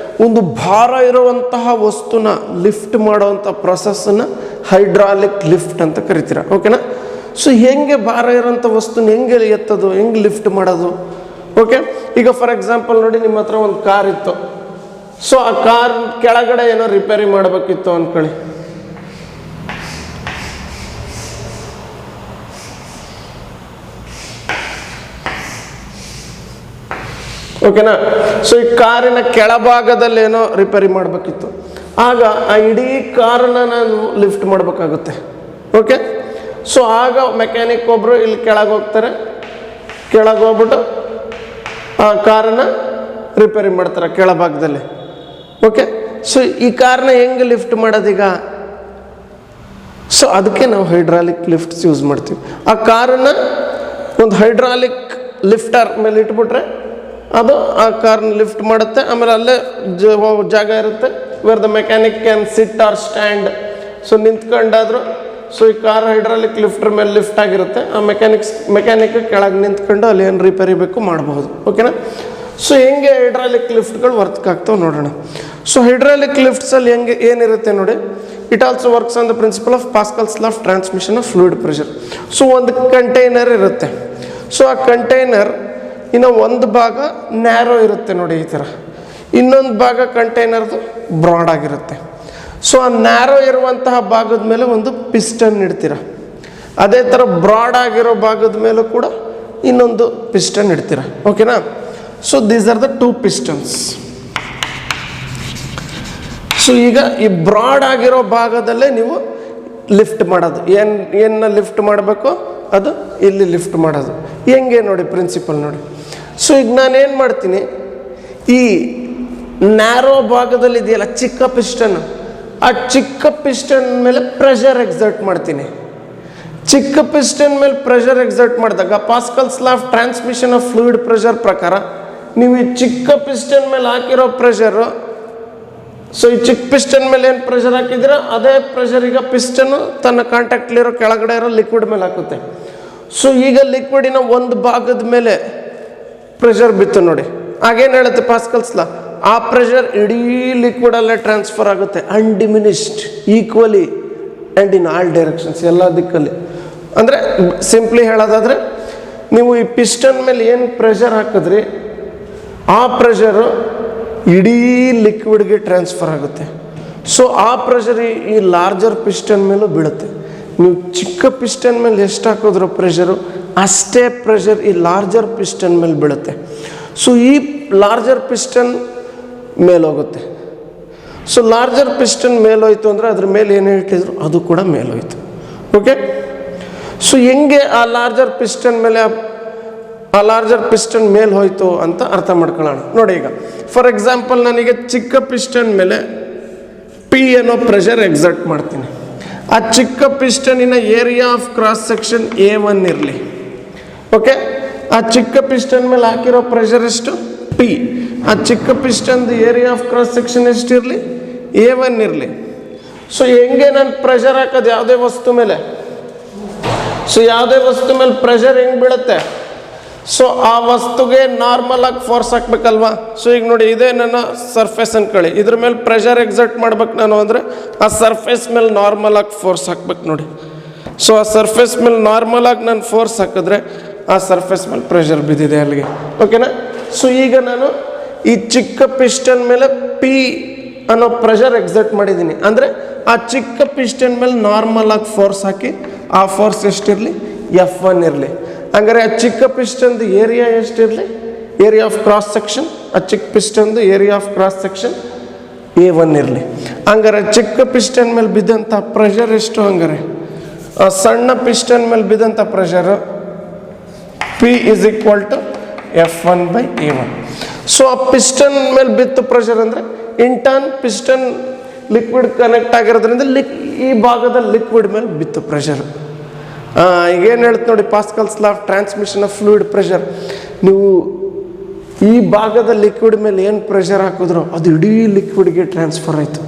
ಒಂದು ಭಾರ ಇರುವಂತಹ ವಸ್ತುನ ಲಿಫ್ಟ್ ಮಾಡುವಂಥ ಪ್ರೊಸೆಸ್ಸನ್ನು ಹೈಡ್ರಾಲಿಕ್ ಲಿಫ್ಟ್ ಅಂತ ಕರಿತೀರ, ಓಕೆನಾ? ಸೊ ಹೆಂಗೆ ಭಾರ ಇರೋಂಥ ವಸ್ತುನ ಹೆಂಗೆ ಎತ್ತೋದು, ಹೆಂಗೆ ಲಿಫ್ಟ್ ಮಾಡೋದು, ಓಕೆ? ಈಗ ಫಾರ್ ಎಕ್ಸಾಂಪಲ್ ನೋಡಿ, ನಿಮ್ಮ ಹತ್ರ ಒಂದು ಕಾರ್ ಇತ್ತು. ಸೊ ಆ ಕಾರ್ ಕೆಳಗಡೆ ಏನೋ ರಿಪೇರಿ ಮಾಡಬೇಕಿತ್ತು ಅಂದ್ಕೊಳ್ಳಿ. ಓಕೆನಾ? ಸೊ ಈ ಕಾರಿನ ಕೆಳಭಾಗದಲ್ಲಿ ಏನೋ ರಿಪೇರಿ ಮಾಡಬೇಕಿತ್ತು. ಆಗ ಆ ಇಡೀ ಕಾರನ್ನ ನಾನು ಲಿಫ್ಟ್ ಮಾಡಬೇಕಾಗುತ್ತೆ, ಓಕೆ? ಸೊ ಆಗ ಮೆಕ್ಯಾನಿಕ್ ಒಬ್ಬರು ಇಲ್ಲಿ ಕೆಳಗೆ ಹೋಗ್ತಾರೆ, ಕೆಳಗೆ ಹೋಗ್ಬಿಟ್ಟು ಆ ಕಾರನ್ನ ರಿಪೇರಿ ಮಾಡ್ತಾರೆ ಕೆಳಭಾಗದಲ್ಲಿ, ಓಕೆ? ಸೊ ಈ ಕಾರ್ನ ಹೆಂಗೆ ಲಿಫ್ಟ್ ಮಾಡೋದೀಗ? ಸೊ ಅದಕ್ಕೆ ನಾವು ಹೈಡ್ರಾಲಿಕ್ ಲಿಫ್ಟ್ಸ್ ಯೂಸ್ ಮಾಡ್ತೀವಿ. ಆ ಕಾರನ್ನು ಒಂದು ಹೈಡ್ರಾಲಿಕ್ ಲಿಫ್ಟರ್ ಮೇಲೆ ಇಟ್ಬಿಟ್ರೆ ಅದು ಆ ಕಾರ್ನ ಲಿಫ್ಟ್ ಮಾಡುತ್ತೆ. ಆಮೇಲೆ ಅಲ್ಲೇ ಜಾಗ ಇರುತ್ತೆ where the mechanic can sit or stand. So ನಿಂತ್ಕೊಂಡಾದ್ರು, ಸೊ ಈ ಕಾರ್ ಹೈಡ್ರಾಲಿಕ್ ಲಿಫ್ಟರ್ ಮೇಲೆ ಲಿಫ್ಟ್ ಆಗಿರುತ್ತೆ. ಆ ಮೆಕ್ಯಾನಿಕ್ ಕೆಳಗೆ ನಿಂತ್ಕೊಂಡು ಅಲ್ಲಿ ಏನು ರಿಪೇರಿ ಬೇಕು ಮಾಡಬಹುದು, ಓಕೆನಾ? ಸೊ ಹೆಂಗೆ ಹೈಡ್ರಾಲಿಕ್ ಲಿಫ್ಟ್ಗಳು ವರ್ಕ್ ಆಗ್ತಾವೆ ನೋಡೋಣ. ಸೊ ಹೈಡ್ರಾಲಿಕ್ ಲಿಫ್ಟ್ಸಲ್ಲಿ ಹೆಂಗೆ ಏನಿರುತ್ತೆ ನೋಡಿ. It also works on the principle of Pascal's law of transmission of fluid pressure. So ಒಂದು ಕಂಟೈನರ್ ಇರುತ್ತೆ. ಸೊ ಆ ಕಂಟೈನರ್ ಇನ್ನು ಒಂದು ಭಾಗ ನ್ಯಾರೋ ಇರುತ್ತೆ ನೋಡಿ ಈ ಥರ, ಇನ್ನೊಂದು ಭಾಗ ಕಂಟೈನರ್ದು ಬ್ರಾಡ್ ಆಗಿರುತ್ತೆ. ಸೊ ಆ ನ್ಯಾರೋ ಇರುವಂತಹ ಭಾಗದ ಮೇಲೆ ಒಂದು ಪಿಸ್ಟನ್ ಇಡ್ತೀರ. ಅದೇ ಥರ ಬ್ರಾಡ್ ಆಗಿರೋ ಭಾಗದ ಮೇಲೂ ಕೂಡ ಇನ್ನೊಂದು ಪಿಸ್ಟನ್ ಇಡ್ತೀರ, ಓಕೆನಾ? So these are the two pistons. So ಈಗ ಈ ಬ್ರಾಡ್ ಆಗಿರೋ ಭಾಗದಲ್ಲೇ ನೀವು ಲಿಫ್ಟ್ ಮಾಡೋದು, ಏನು ಲಿಫ್ಟ್ ಮಾಡಬೇಕು ಅದು ಇಲ್ಲಿ ಲಿಫ್ಟ್ ಮಾಡೋದು. ಹೆಂಗೆ ನೋಡಿ ಪ್ರಿನ್ಸಿಪಲ್ ನೋಡಿ. ಸೊ ಈಗ ನಾನೇನು ಮಾಡ್ತೀನಿ, ಈ ನ್ಯಾರೋ ಭಾಗದಲ್ಲಿ ಇದೆಯಲ್ಲ ಚಿಕ್ಕ ಪಿಸ್ಟನ್, ಆ ಚಿಕ್ಕ ಪಿಸ್ಟನ್ ಮೇಲೆ ಪ್ರೆಷರ್ ಎಕ್ಸರ್ಟ್ ಮಾಡ್ತೀನಿ. ಚಿಕ್ಕ ಪಿಸ್ಟನ್ ಮೇಲೆ ಪ್ರೆಷರ್ ಎಕ್ಸರ್ಟ್ ಮಾಡಿದಾಗ Pascal's law of transmission of fluid pressure ಪ್ರಕಾರ ನೀವು ಈ ಚಿಕ್ಕ ಪಿಸ್ಟನ್ ಮೇಲೆ ಹಾಕಿರೋ ಪ್ರೆಷರು, ಸೊ ಈ ಚಿಕ್ಕ ಪಿಸ್ಟನ್ ಮೇಲೆ ಏನು ಪ್ರೆಷರ್ ಹಾಕಿದ್ದೀರ ಅದೇ ಪ್ರೆಷರ್ ಈಗ ಪಿಸ್ಟನ್ನು ತನ್ನ ಕಾಂಟ್ಯಾಕ್ಟ್ಲಿರೋ ಕೆಳಗಡೆ ಇರೋ ಲಿಕ್ವಿಡ್ ಮೇಲೆ ಹಾಕುತ್ತೆ. ಸೊ ಈಗ ಲಿಕ್ವಿಡಿನ ಒಂದು ಭಾಗದ ಮೇಲೆ ಪ್ರೆಷರ್ ಬಿತ್ತು ನೋಡಿ. ಆಗೇನು ಹೇಳುತ್ತೆ ಪಾಸ್ಕಲ್ಸ್ ಲಾ, ಆ ಪ್ರೆಷರ್ ಇಡೀ ಲಿಕ್ವಿಡಲ್ಲೇ ಟ್ರಾನ್ಸ್ಫರ್ ಆಗುತ್ತೆ undiminished equally and in all directions, ಎಲ್ಲ ದಿಕ್ಕಲ್ಲಿ. ಅಂದರೆ ಸಿಂಪ್ಲಿ ಹೇಳೋದಾದರೆ ನೀವು ಈ ಪಿಸ್ಟನ್ ಮೇಲೆ ಏನು ಪ್ರೆಷರ್ ಹಾಕಿದ್ರಿ ಆ ಪ್ರೆಷರು ಇಡೀ ಲಿಕ್ವಿಡ್ಗೆ ಟ್ರಾನ್ಸ್ಫರ್ ಆಗುತ್ತೆ. ಸೊ ಆ ಪ್ರೆಷರ್ ಈ ಲಾರ್ಜರ್ ಪಿಸ್ಟನ್ ಮೇಲೂ ಬೀಳುತ್ತೆ. ನೀವು ಚಿಕ್ಕ ಪಿಸ್ಟನ್ ಮೇಲೆ ಎಷ್ಟು ಹಾಕಿದ್ರು ಪ್ರೆಷರು ಅಷ್ಟೇ ಪ್ರೆಷರ್ ಈ ಲಾರ್ಜರ್ ಪಿಸ್ಟನ್ ಮೇಲೆ ಬೀಳುತ್ತೆ. ಸೊ ಈ ಲಾರ್ಜರ್ ಪಿಸ್ಟನ್ ಮೇಲೋಗುತ್ತೆ. ಸೊ ಲಾರ್ಜರ್ ಪಿಸ್ಟನ್ ಮೇಲೋಯ್ತು ಅಂದರೆ ಅದ್ರ ಮೇಲೆ ಏನು ಇಟ್ಟಿದ್ರು ಅದು ಕೂಡ ಮೇಲೋಯ್ತು. ಓಕೆ, ಸೊ ಹೆಂಗೆ ಆ ಲಾರ್ಜರ್ ಪಿಸ್ಟನ್ ಮೇಲೆ ಆ ಲಾರ್ಜರ್ ಪಿಸ್ಟನ್ ಮೇಲೆ ಹೋಯ್ತು ಅಂತ ಅರ್ಥ ಮಾಡ್ಕೊಳ್ಳೋಣ. ನೋಡಿ, ಈಗ ಫಾರ್ ಎಕ್ಸಾಂಪಲ್ ನನಗೆ ಚಿಕ್ಕ ಪಿಸ್ಟನ್ ಮೇಲೆ ಪಿ ಅನ್ನೋ ಪ್ರೆಷರ್ ಎಕ್ಸರ್ಟ್ ಮಾಡ್ತೀನಿ. ಆ ಚಿಕ್ಕ ಪಿಸ್ಟನಿನ area of cross section A1 ಇರಲಿ. ಓಕೆ, ಆ ಚಿಕ್ಕ ಪಿಸ್ಟನ್ ಮೇಲೆ ಹಾಕಿರೋ ಪ್ರೆಷರ್ ಎಷ್ಟು? ಪಿ. ಆ ಚಿಕ್ಕ ಪಿಸ್ಟನ್ದು ಏರಿಯಾ ಆಫ್ ಕ್ರಾಸ್ ಸೆಕ್ಷನ್ ಎಷ್ಟಿರಲಿ? A1 ಇರಲಿ. ಸೊ ಹೆಂಗೆ ನಾನು ಪ್ರೆಷರ್ ಹಾಕೋದು ಯಾವುದೇ ವಸ್ತು ಮೇಲೆ? ಸೊ ಯಾವುದೇ ವಸ್ತು ಮೇಲೆ ಪ್ರೆಷರ್ ಹೆಂಗೆ ಬೀಳುತ್ತೆ? ಸೊ ಆ ವಸ್ತುಗೆ ನಾರ್ಮಲ್ ಆಗಿ ಫೋರ್ಸ್ ಹಾಕ್ಬೇಕಲ್ವಾ? ಸೊ ಈಗ ನೋಡಿ, ಇದೇ ನನ್ನ ಸರ್ಫೇಸ್ ಅನ್ಕೊಳ್ಳಿ, ಇದ್ರ ಮೇಲೆ ಪ್ರೆಷರ್ ಎಕ್ಸರ್ಟ್ ಮಾಡ್ಬೇಕು ನಾನು ಅಂದರೆ ಆ ಸರ್ಫೇಸ್ ಮೇಲೆ ನಾರ್ಮಲ್ ಆಗಿ ಫೋರ್ಸ್ ಹಾಕ್ಬೇಕು. ನೋಡಿ, ಸೊ ಆ ಸರ್ಫೇಸ್ ಮೇಲೆ ನಾರ್ಮಲ್ ಆಗಿ ನಾನು ಫೋರ್ಸ್ ಹಾಕಿದ್ರೆ ಆ ಸರ್ಫೇಸ್ ಮೇಲೆ ಪ್ರೆಷರ್ ಬಿದ್ದಿದೆ ಅಲ್ಲಿಗೆ. ಓಕೆನಾ? ಸೊ ಈಗ ನಾನು ಈ ಚಿಕ್ಕ ಪಿಸ್ಟನ್ ಮೇಲೆ ಪಿ ಅನ್ನೋ ಪ್ರೆಷರ್ ಎಕ್ಸರ್ಟ್ ಮಾಡಿದ್ದೀನಿ ಅಂದರೆ ಆ ಚಿಕ್ಕ ಪಿಸ್ಟನ್ ಮೇಲೆ ನಾರ್ಮಲ್ ಆಗಿ ಫೋರ್ಸ್ ಹಾಕಿ ಆ ಫೋರ್ಸ್ ಎಷ್ಟಿರಲಿ? F1 ಇರಲಿ. ಹಂಗಾರೆ ಆ ಚಿಕ್ಕ ಪಿಸ್ಟನ್ದು ಏರಿಯಾ ಎಷ್ಟಿರಲಿ? ಏರಿಯಾ ಆಫ್ ಕ್ರಾಸ್ ಸೆಕ್ಷನ್, ಆ ಚಿಕ್ಕ ಪಿಸ್ಟನ್ದು area of cross section A1 ಇರಲಿ. ಹಂಗಾರೆ ಚಿಕ್ಕ ಪಿಸ್ಟನ್ ಮೇಲೆ ಬಿದ್ದಂಥ ಪ್ರೆಷರ್ ಎಷ್ಟು? ಹಂಗಾರೆ ಆ ಸಣ್ಣ ಪಿಸ್ಟನ್ ಮೇಲೆ ಬಿದ್ದಂಥ pressure P is equal to F1/A1. So ಆ ಪಿಸ್ಟನ್ ಮೇಲೆ ಬಿತ್ತು ಪ್ರೆಷರ್ ಅಂದರೆ ಇಂಟರ್ನ್ ಪಿಸ್ಟನ್ ಲಿಕ್ವಿಡ್ ಕನೆಕ್ಟ್ ಆಗಿರೋದ್ರಿಂದ ಈ ಭಾಗದ ಲಿಕ್ವಿಡ್ ಮೇಲೆ ಬಿತ್ತು ಪ್ರೆಷರ್. ಈಗೇನು ಹೇಳ್ತು ನೋಡಿ, Pascal's law of transmission of fluid pressure. ನೀವು ಈ ಭಾಗದ ಲಿಕ್ವಿಡ್ ಮೇಲೆ ಏನು ಪ್ರೆಷರ್ ಹಾಕಿದ್ರು ಅದು ಇಡೀ ಲಿಕ್ವಿಡ್ಗೆ ಟ್ರಾನ್ಸ್ಫರ್ ಆಯಿತು,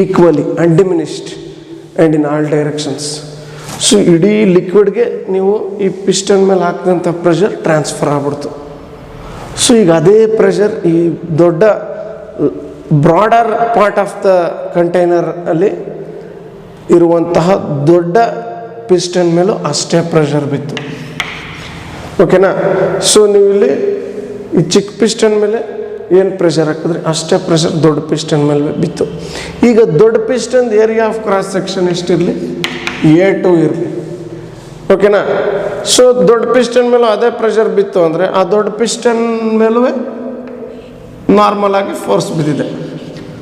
equally undiminished and in all directions. So ಇಡೀ ಲಿಕ್ವಿಡ್ಗೆ ನೀವು ಈ ಪಿಸ್ಟನ್ ಮೇಲೆ ಹಾಕಿದಂಥ ಪ್ರೆಷರ್ ಟ್ರಾನ್ಸ್ಫರ್ ಆಗ್ಬಿಡ್ತು. ಸೊ ಈಗ ಅದೇ ಪ್ರೆಷರ್ ಈ ದೊಡ್ಡ broader part of the container ಅಲ್ಲಿ ಇರುವಂತಹ ದೊಡ್ಡ ಪಿಸ್ಟನ್ ಮೇಲೂ ಅಷ್ಟೇ ಪ್ರೆಷರ್ ಬಿತ್ತು. ಓಕೆನಾ? ಸೊ ನೀವು ಇಲ್ಲಿ ಈ ಚಿಕ್ಕ ಪಿಸ್ಟನ್ ಮೇಲೆ ಏನು ಪ್ರೆಷರ್ ಹಾಕಿದ್ರೆ ಅಷ್ಟೇ ಪ್ರೆಷರ್ ದೊಡ್ಡ ಪಿಸ್ಟನ್ ಮೇಲೆ ಬಿತ್ತು. ಈಗ ದೊಡ್ಡ piston area of cross section ಎಷ್ಟಿರಲಿ? A2 ಇರಲಿ. ಓಕೆನಾ? ಸೊ ದೊಡ್ಡ ಪಿಸ್ಟನ್ ಮೇಲೂ ಅದೇ ಪ್ರೆಷರ್ ಬಿತ್ತು ಅಂದರೆ ಆ ದೊಡ್ಡ ಪಿಸ್ಟನ್ ಮೇಲೂ ನಾರ್ಮಲ್ ಆಗಿ ಫೋರ್ಸ್ ಬಿದ್ದಿದೆ.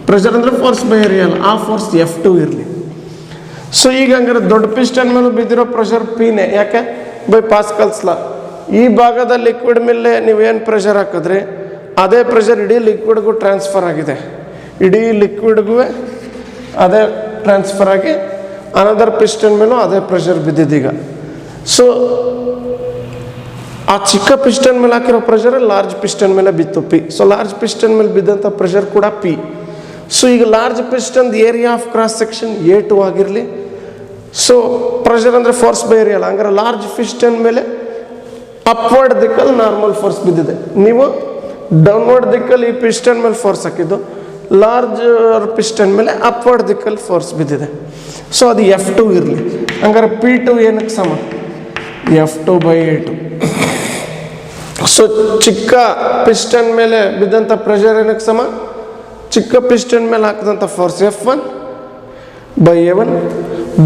ಪ್ರೆಷರ್ ಅಂದರೆ ಫೋರ್ಸ್ ಬೈ ಏರಿಯಾ ಅಲ್ಲ, ಆ ಫೋರ್ಸ್ F2 ಇರಲಿ. ಸೊ ಈಗ ಹಂಗಾರೆ ದೊಡ್ಡ ಪಿಸ್ಟನ್ ಮೇಲೂ ಬಿದ್ದಿರೋ ಪ್ರೆಷರ್ Pನೇ. ಯಾಕೆ? ಬೈ ಪಾಸ್ಕಲ್ಸ್ ಲಾ. ಈ ಭಾಗದ ಲಿಕ್ವಿಡ್ ಮೇಲೆ ನೀವೇನು ಪ್ರೆಷರ್ ಹಾಕಿದ್ರಿ ಅದೇ ಪ್ರೆಷರ್ ಇಡೀ ಲಿಕ್ವಿಡ್ಗೂ ಟ್ರಾನ್ಸ್ಫರ್ ಆಗಿದೆ. ಇಡೀ ಲಿಕ್ವಿಡ್ಗೂ ಅದೇ ಟ್ರಾನ್ಸ್ಫರ್ ಆಗಿ ಅನದರ್ ಪಿಸ್ಟನ್ ಮೇಲೂ ಅದೇ ಪ್ರೆಷರ್ ಬಿದ್ದಿದ್ದೀಗ. ಸೊ ಆ ಚಿಕ್ಕ ಪಿಸ್ಟನ್ ಮೇಲೆ ಹಾಕಿರೋ ಪ್ರೆಷರ್ ಲಾರ್ಜ್ ಪಿಸ್ಟನ್ ಮೇಲೆ ಬಿತ್ತು P. ಸೊ ಲಾರ್ಜ್ ಪಿಸ್ಟನ್ ಮೇಲೆ ಬಿದ್ದಂಥ ಪ್ರೆಷರ್ ಕೂಡ P. ಸೊ ಈಗ large piston area of cross section A2 ಆಗಿರಲಿ. ಸೊ ಪ್ರೆಷರ್ ಅಂದರೆ ಫೋರ್ಸ್ ಬೈ ಏರಿಯಾ ಅಲ್ಲ, ಹಂಗಾರೆ ಲಾರ್ಜ್ ಪಿಸ್ಟನ್ ಮೇಲೆ ಅಪ್ವರ್ಡ್ ದಿಕ್ಕಲ್ಲಿ ನಾರ್ಮಲ್ ಫೋರ್ಸ್ ಬಿದ್ದಿದೆ. ನೀವು ಡೌನ್ವರ್ಡ್ ದಿಕ್ಕಲ್ಲಿ ಈ ಪಿಸ್ಟನ್ ಮೇಲೆ ಫೋರ್ಸ್ ಹಾಕಿದ್ದು, ಲಾರ್ಜ್ ಪಿಸ್ಟನ್ ಮೇಲೆ ಅಪ್ವರ್ಡ್ ದಿಕ್ಕಲ್ಲಿ ಫೋರ್ಸ್ ಬಿದ್ದಿದೆ. ಸೊ ಅದು F2 ಇರಲಿ. ಹಂಗಾರೆ P2 ಏನಕ್ಕೆ ಸಮ? F2/A2. ಸೊ ಚಿಕ್ಕ ಪಿಸ್ಟನ್ ಮೇಲೆ ಬಿದ್ದಂಥ ಪ್ರೆಷರ್ ಏನಕ್ಕೆ ಸಮ? ಚಿಕ್ಕ ಪಿಸ್ಟನ್ ಮೇಲೆ ಹಾಕಿದಂಥ ಫೋರ್ಸ್ F1/A1.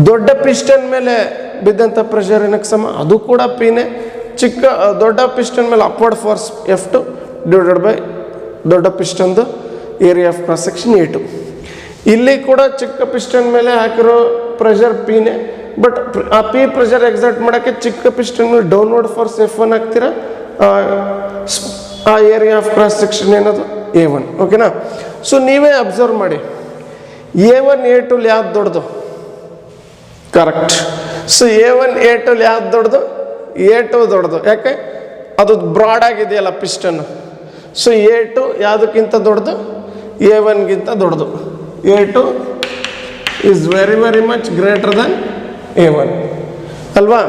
ದೊಡ್ಡ ಪಿಸ್ಟನ್ ಮೇಲೆ ಬಿದ್ದಂಥ ಪ್ರೆಷರ್ ಏನಕ್ಕೆ ಸಮ? ಅದು ಕೂಡ Pನೇ. ದೊಡ್ಡ ಪಿಸ್ಟನ್ ಮೇಲೆ upward force F2 divided by ದೊಡ್ಡ ಪಿಸ್ಟನ್ದು area of cross section A2. ಇಲ್ಲಿ ಕೂಡ ಚಿಕ್ಕ ಪಿಸ್ಟನ್ ಮೇಲೆ ಹಾಕಿರೋ ಪ್ರೆಷರ್ Pನೇ. ಬಟ್ ಆ P ಪ್ರೆಷರ್ ಎಕ್ಸರ್ಟ್ ಮಾಡೋಕ್ಕೆ ಚಿಕ್ಕ ಪಿಸ್ಟನ್ ಮೇಲೆ ಡೌನ್ವರ್ಡ್ ಫೋರ್ಸ್ F1 ಹಾಕ್ತೀರಾ, ಆ ಏರಿಯಾ ಆಫ್ ಕ್ರಾಸ್ ಸೆಕ್ಷನ್ ಏನದು? A1. ಓಕೆನಾ? ಸೊ ನೀವೇ ಅಬ್ಸರ್ವ್ ಮಾಡಿ, A1 A2 ಯಾವ್ದು ದೊಡ್ಡದು? ಕರೆಕ್ಟ್. ಸೊ A1 A2 ಯಾವ್ದು ದೊಡ್ಡದು? A2 ದೊಡ್ಡದು. ಯಾಕೆ? ಅದು ಬ್ರಾಡ್ ಆಗಿದೆಯಲ್ಲ ಪಿಸ್ಟನ್. ಸೊ A2 ಯಾವುದಕ್ಕಿಂತ ದೊಡ್ಡದು? A1ಗಿಂತ ದೊಡ್ಡದು. A2 is very very much greater than A1 ಅಲ್ವಾ?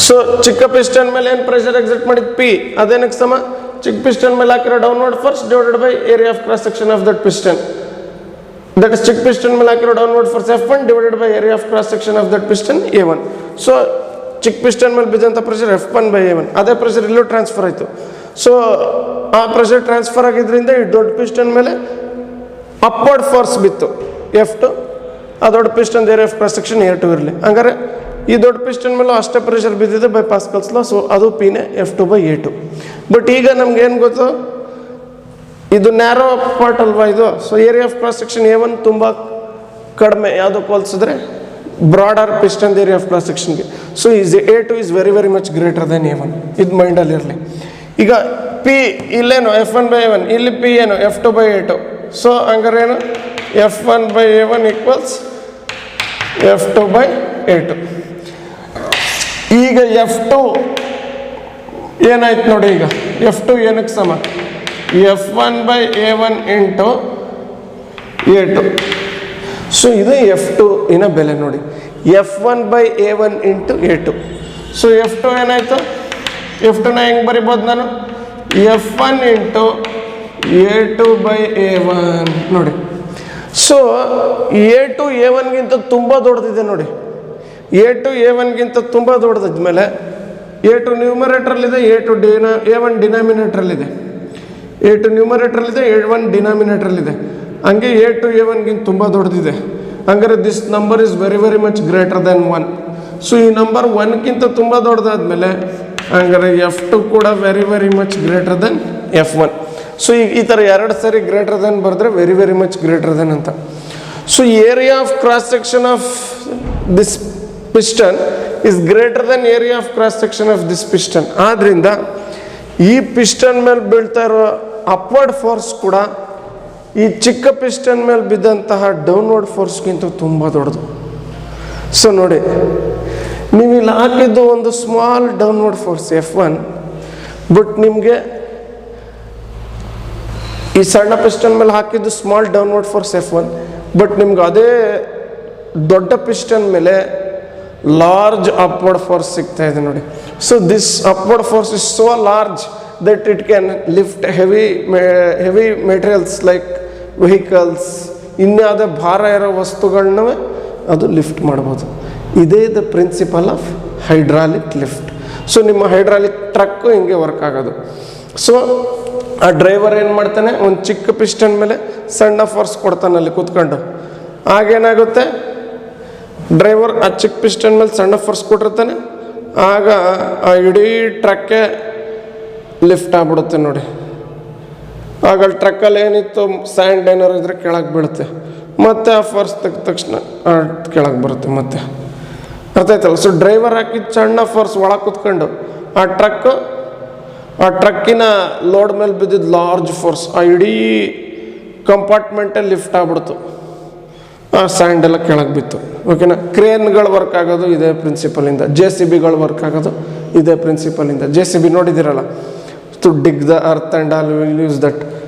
ಸೊ ಚಿಕ್ಕ ಪಿಸ್ಟನ್ ಮೇಲೆ ಏನು ಪ್ರೆಷರ್ ಎಕ್ಸರ್ಟ್ ಮಾಡಿದ್ದು P, ಅದೇನಕ್ಕೆ ಸಮ? ಚಿಕ್ಕ ಪಿಸ್ಟನ್ ಮೇಲೆ ಹಾಕಿರೋ downward force divided by area of cross section of that piston. That is ಚಿಕ್ಕ ಪಿಸ್ಟನ್ ಮೇಲೆ ಹಾಕಿರೋ downward force F1 divided by area of cross section of that piston A1. So ಚಿಕ್ಕ piston ಮೇಲೆ ಬಿದ್ದಂಥ ಪ್ರೆಷರ್ F1/A1. ಅದೇ pressure ಇಲ್ಲೂ transfer ಆಯಿತು. So ಆ ಪ್ರೆಷರ್ ಟ್ರಾನ್ಸ್ಫರ್ ಆಗಿದ್ದರಿಂದ ಈ ದೊಡ್ಡ ಪಿಸ್ಟನ್ ಮೇಲೆ ಅಪ್ವರ್ಡ್ ಫೋರ್ಸ್ ಬಿತ್ತು F2. ಆ ದೊಡ್ಡ piston area of cross section A2 ಇರಲಿ. ಹಂಗಾರೆ ಈ ದೊಡ್ಡ ಪಿಸ್ಟನ್ ಮೇಲೂ ಅಷ್ಟೇ ಪ್ರೆಷರ್ ಬಿದ್ದಿದೆ ಬೈ ಪಾಸ್ಕಲ್ಸ್ ಲಾ. ಸೊ ಅದು ಪಿನೇ F2/A2. ಬಟ್ ಈಗ ನಮ್ಗೆ ಏನು ಗೊತ್ತು, ಇದು ನ್ಯಾರೋ ಪಾರ್ಟ್ ಅಲ್ವಾ ಇದು. So area of cross section A1 ತುಂಬ ಕಡಿಮೆ, ಯಾವುದಕ್ಕೆ ಹೋಲಿಸಿದ್ರೆ broader piston area of cross ಸೆಕ್ಷನ್ಗೆ. So A2 is very very much greater than A1. ಇದು ಮೈಂಡಲ್ಲಿ ಇರಲಿ. ಈಗ ಪಿ ಇಲ್ಲೇನು F1/A1, ಇಲ್ಲಿ ಪಿ ಏನು F2/A2. ಸೊ ಹಂಗಾರೆ ಏನು F1/A1 ಈಕ್ವಲ್ಸ್ F2/A2. ಈಗ F2 ಏನಾಯ್ತು ನೋಡಿ, ಈಗ F2 ಏನಕ್ಕೆ ಸಮ, F1/A1 ಇಂಟು A2. ಸೊ ಇದು F2 ಇನ ಬೆಲೆ ನೋಡಿ, F1/A1 into A2. So F2 ಏನಾಯಿತು, F2ನ ಹೆಂಗೆ ಬರಿಬೋದು ನಾನು, F1 ಇಂಟು A2/A1 ನೋಡಿ. ಸೊ A2 A1ಗಿಂತ ತುಂಬ ದೊಡ್ಡದಿದೆ ನೋಡಿ. A2 A1ಗಿಂತ ತುಂಬ ದೊಡ್ಡದಾದ್ಮೇಲೆ A2 ನ್ಯೂಮರೇಟ್ರಲ್ಲಿದೆ, A1 ಡಿನಾಮಿನೇಟ್ರಲ್ಲಿದೆ. A2 ನ್ಯೂಮರೇಟ್ರಲ್ಲಿದೆ, A1 ಡಿನಾಮಿನೇಟ್ರಲ್ಲಿದೆ. ಹಂಗೆ A2 A1ಗಿಂತ ತುಂಬ ದೊಡ್ಡದಿದೆ. ಹಂಗಾರೆ this number is very very much greater than 1. So ಈ ನಂಬರ್ 1ಕ್ಕಿಂತ ತುಂಬ ದೊಡ್ಡದಾದ್ಮೇಲೆ ಹಂಗಾರೆ F2 ಕೂಡ very very much greater than F1. So ಈ ಥರ ಎರಡು ಸರಿ ಗ್ರೇಟರ್ ದೆನ್ ಬರೆದ್ರೆ very very much greater than ಅಂತ. So area of cross section of this piston is greater than area of cross section of this piston. ಆದ್ದರಿಂದ ಈ piston ಮೇಲೆ ಬೀಳ್ತಾ ಇರೋ ಅಪ್ವರ್ಡ್ ಫೋರ್ಸ್ ಕೂಡ ಈ ಚಿಕ್ಕ ಪಿಸ್ಟನ್ ಮೇಲೆ ಬಿದ್ದಂತಹ ಡೌನ್ವರ್ಡ್ ಫೋರ್ಸ್ಗಿಂತ ತುಂಬ ದೊಡ್ಡದು. ಸೊ ನೋಡಿ, ನೀವು ಇಲ್ಲಿ ಹಾಕಿದ್ದು ಒಂದು small downward force F1, but ನಿಮಗೆ ಈ ಸಣ್ಣ ಪಿಸ್ಟನ್ ಮೇಲೆ ಹಾಕಿದ್ದು small downward force F1, but ನಿಮ್ಗೆ ಅದೇ ದೊಡ್ಡ ಪಿಸ್ಟನ್ ಮೇಲೆ ಲಾರ್ಜ್ ಅಪ್ವರ್ಡ್ ಫೋರ್ಸ್ ಸಿಗ್ತಾ ಇದೆ ನೋಡಿ. So this upward force is so large that it can lift heavy materials like vehicles, ಇನ್ಯಾವುದೇ ಭಾರ ಇರೋ ವಸ್ತುಗಳನ್ನ ಅದು ಲಿಫ್ಟ್ ಮಾಡ್ಬೋದು. ಇದೇ the principle of hydraulic lift. So ನಿಮ್ಮ ಹೈಡ್ರಾಲಿಕ್ ಟ್ರಕ್ಕು ಹಿಂಗೆ ವರ್ಕ್ ಆಗೋದು. ಸೊ ಆ ಡ್ರೈವರ್ ಏನು ಮಾಡ್ತಾನೆ, ಒಂದು ಚಿಕ್ಕ ಪಿಸ್ಟನ್ ಮೇಲೆ ಸಣ್ಣ ಫೋರ್ಸ್ ಕೊಡ್ತಾನೆ ಅಲ್ಲಿ ಕೂತ್ಕೊಂಡು. ಆಗೇನಾಗುತ್ತೆ, ಡ್ರೈವರ್ ಆ ಚಿಕ್ಕ ಪಿಸ್ಟನ್ ಮೇಲೆ ಸಣ್ಣ ಫೋರ್ಸ್ ಕೊಟ್ಟಿರ್ತಾನೆ, ಆಗ ಆ ಇಡೀ ಟ್ರಕ್ಕೆ ಲಿಫ್ಟ್ ಆಗ್ಬಿಡುತ್ತೆ ನೋಡಿ. ಆಗ ಟ್ರಕ್ಕಲ್ಲಿ ಏನಿತ್ತು ಸ್ಯಾಂಡ್ ಏನಾರು ಇದ್ರೆ ಕೆಳಗೆ ಬೀಳುತ್ತೆ, ಮತ್ತೆ ಆ ಫೋರ್ಸ್ ತೆಗೆದ ತಕ್ಷಣ ಕೆಳಗೆ ಬರುತ್ತೆ ಮತ್ತೆ. ಅರ್ಥ ಆಯ್ತಲ್ಲ. ಸೊ ಡ್ರೈವರ್ ಹಾಕಿದ ಸಣ್ಣ ಫೋರ್ಸ್ ಒಳಗೆ ಕೂತ್ಕೊಂಡು ಆ ಟ್ರಕ್ಕಿನ ಲೋಡ್ ಮೇಲೆ ಬಿದ್ದಿದ್ದು ಲಾರ್ಜ್ ಫೋರ್ಸ್ ಆ ಇಡೀ ಕಂಪಾರ್ಟ್ಮೆಂಟೇ ಲಿಫ್ಟ್ ಆಗ್ಬಿಡ್ತು, ಆ ಸ್ಯಾಂಡ್ ಎಲ್ಲ ಕೆಳಗೆ ಬಿತ್ತು. ಓಕೆನಾ. ಕ್ರೇನ್ಗಳು ವರ್ಕ್ ಆಗೋದು ಇದೇ ಪ್ರಿನ್ಸಿಪಲಿಂದ, JCBಗಳು ವರ್ಕ್ ಆಗೋದು ಇದೇ ಪ್ರಿನ್ಸಿಪಲಿಂದ. JCB ನೋಡಿದ್ದೀರಲ್ಲ, to dig the earth and all will use that.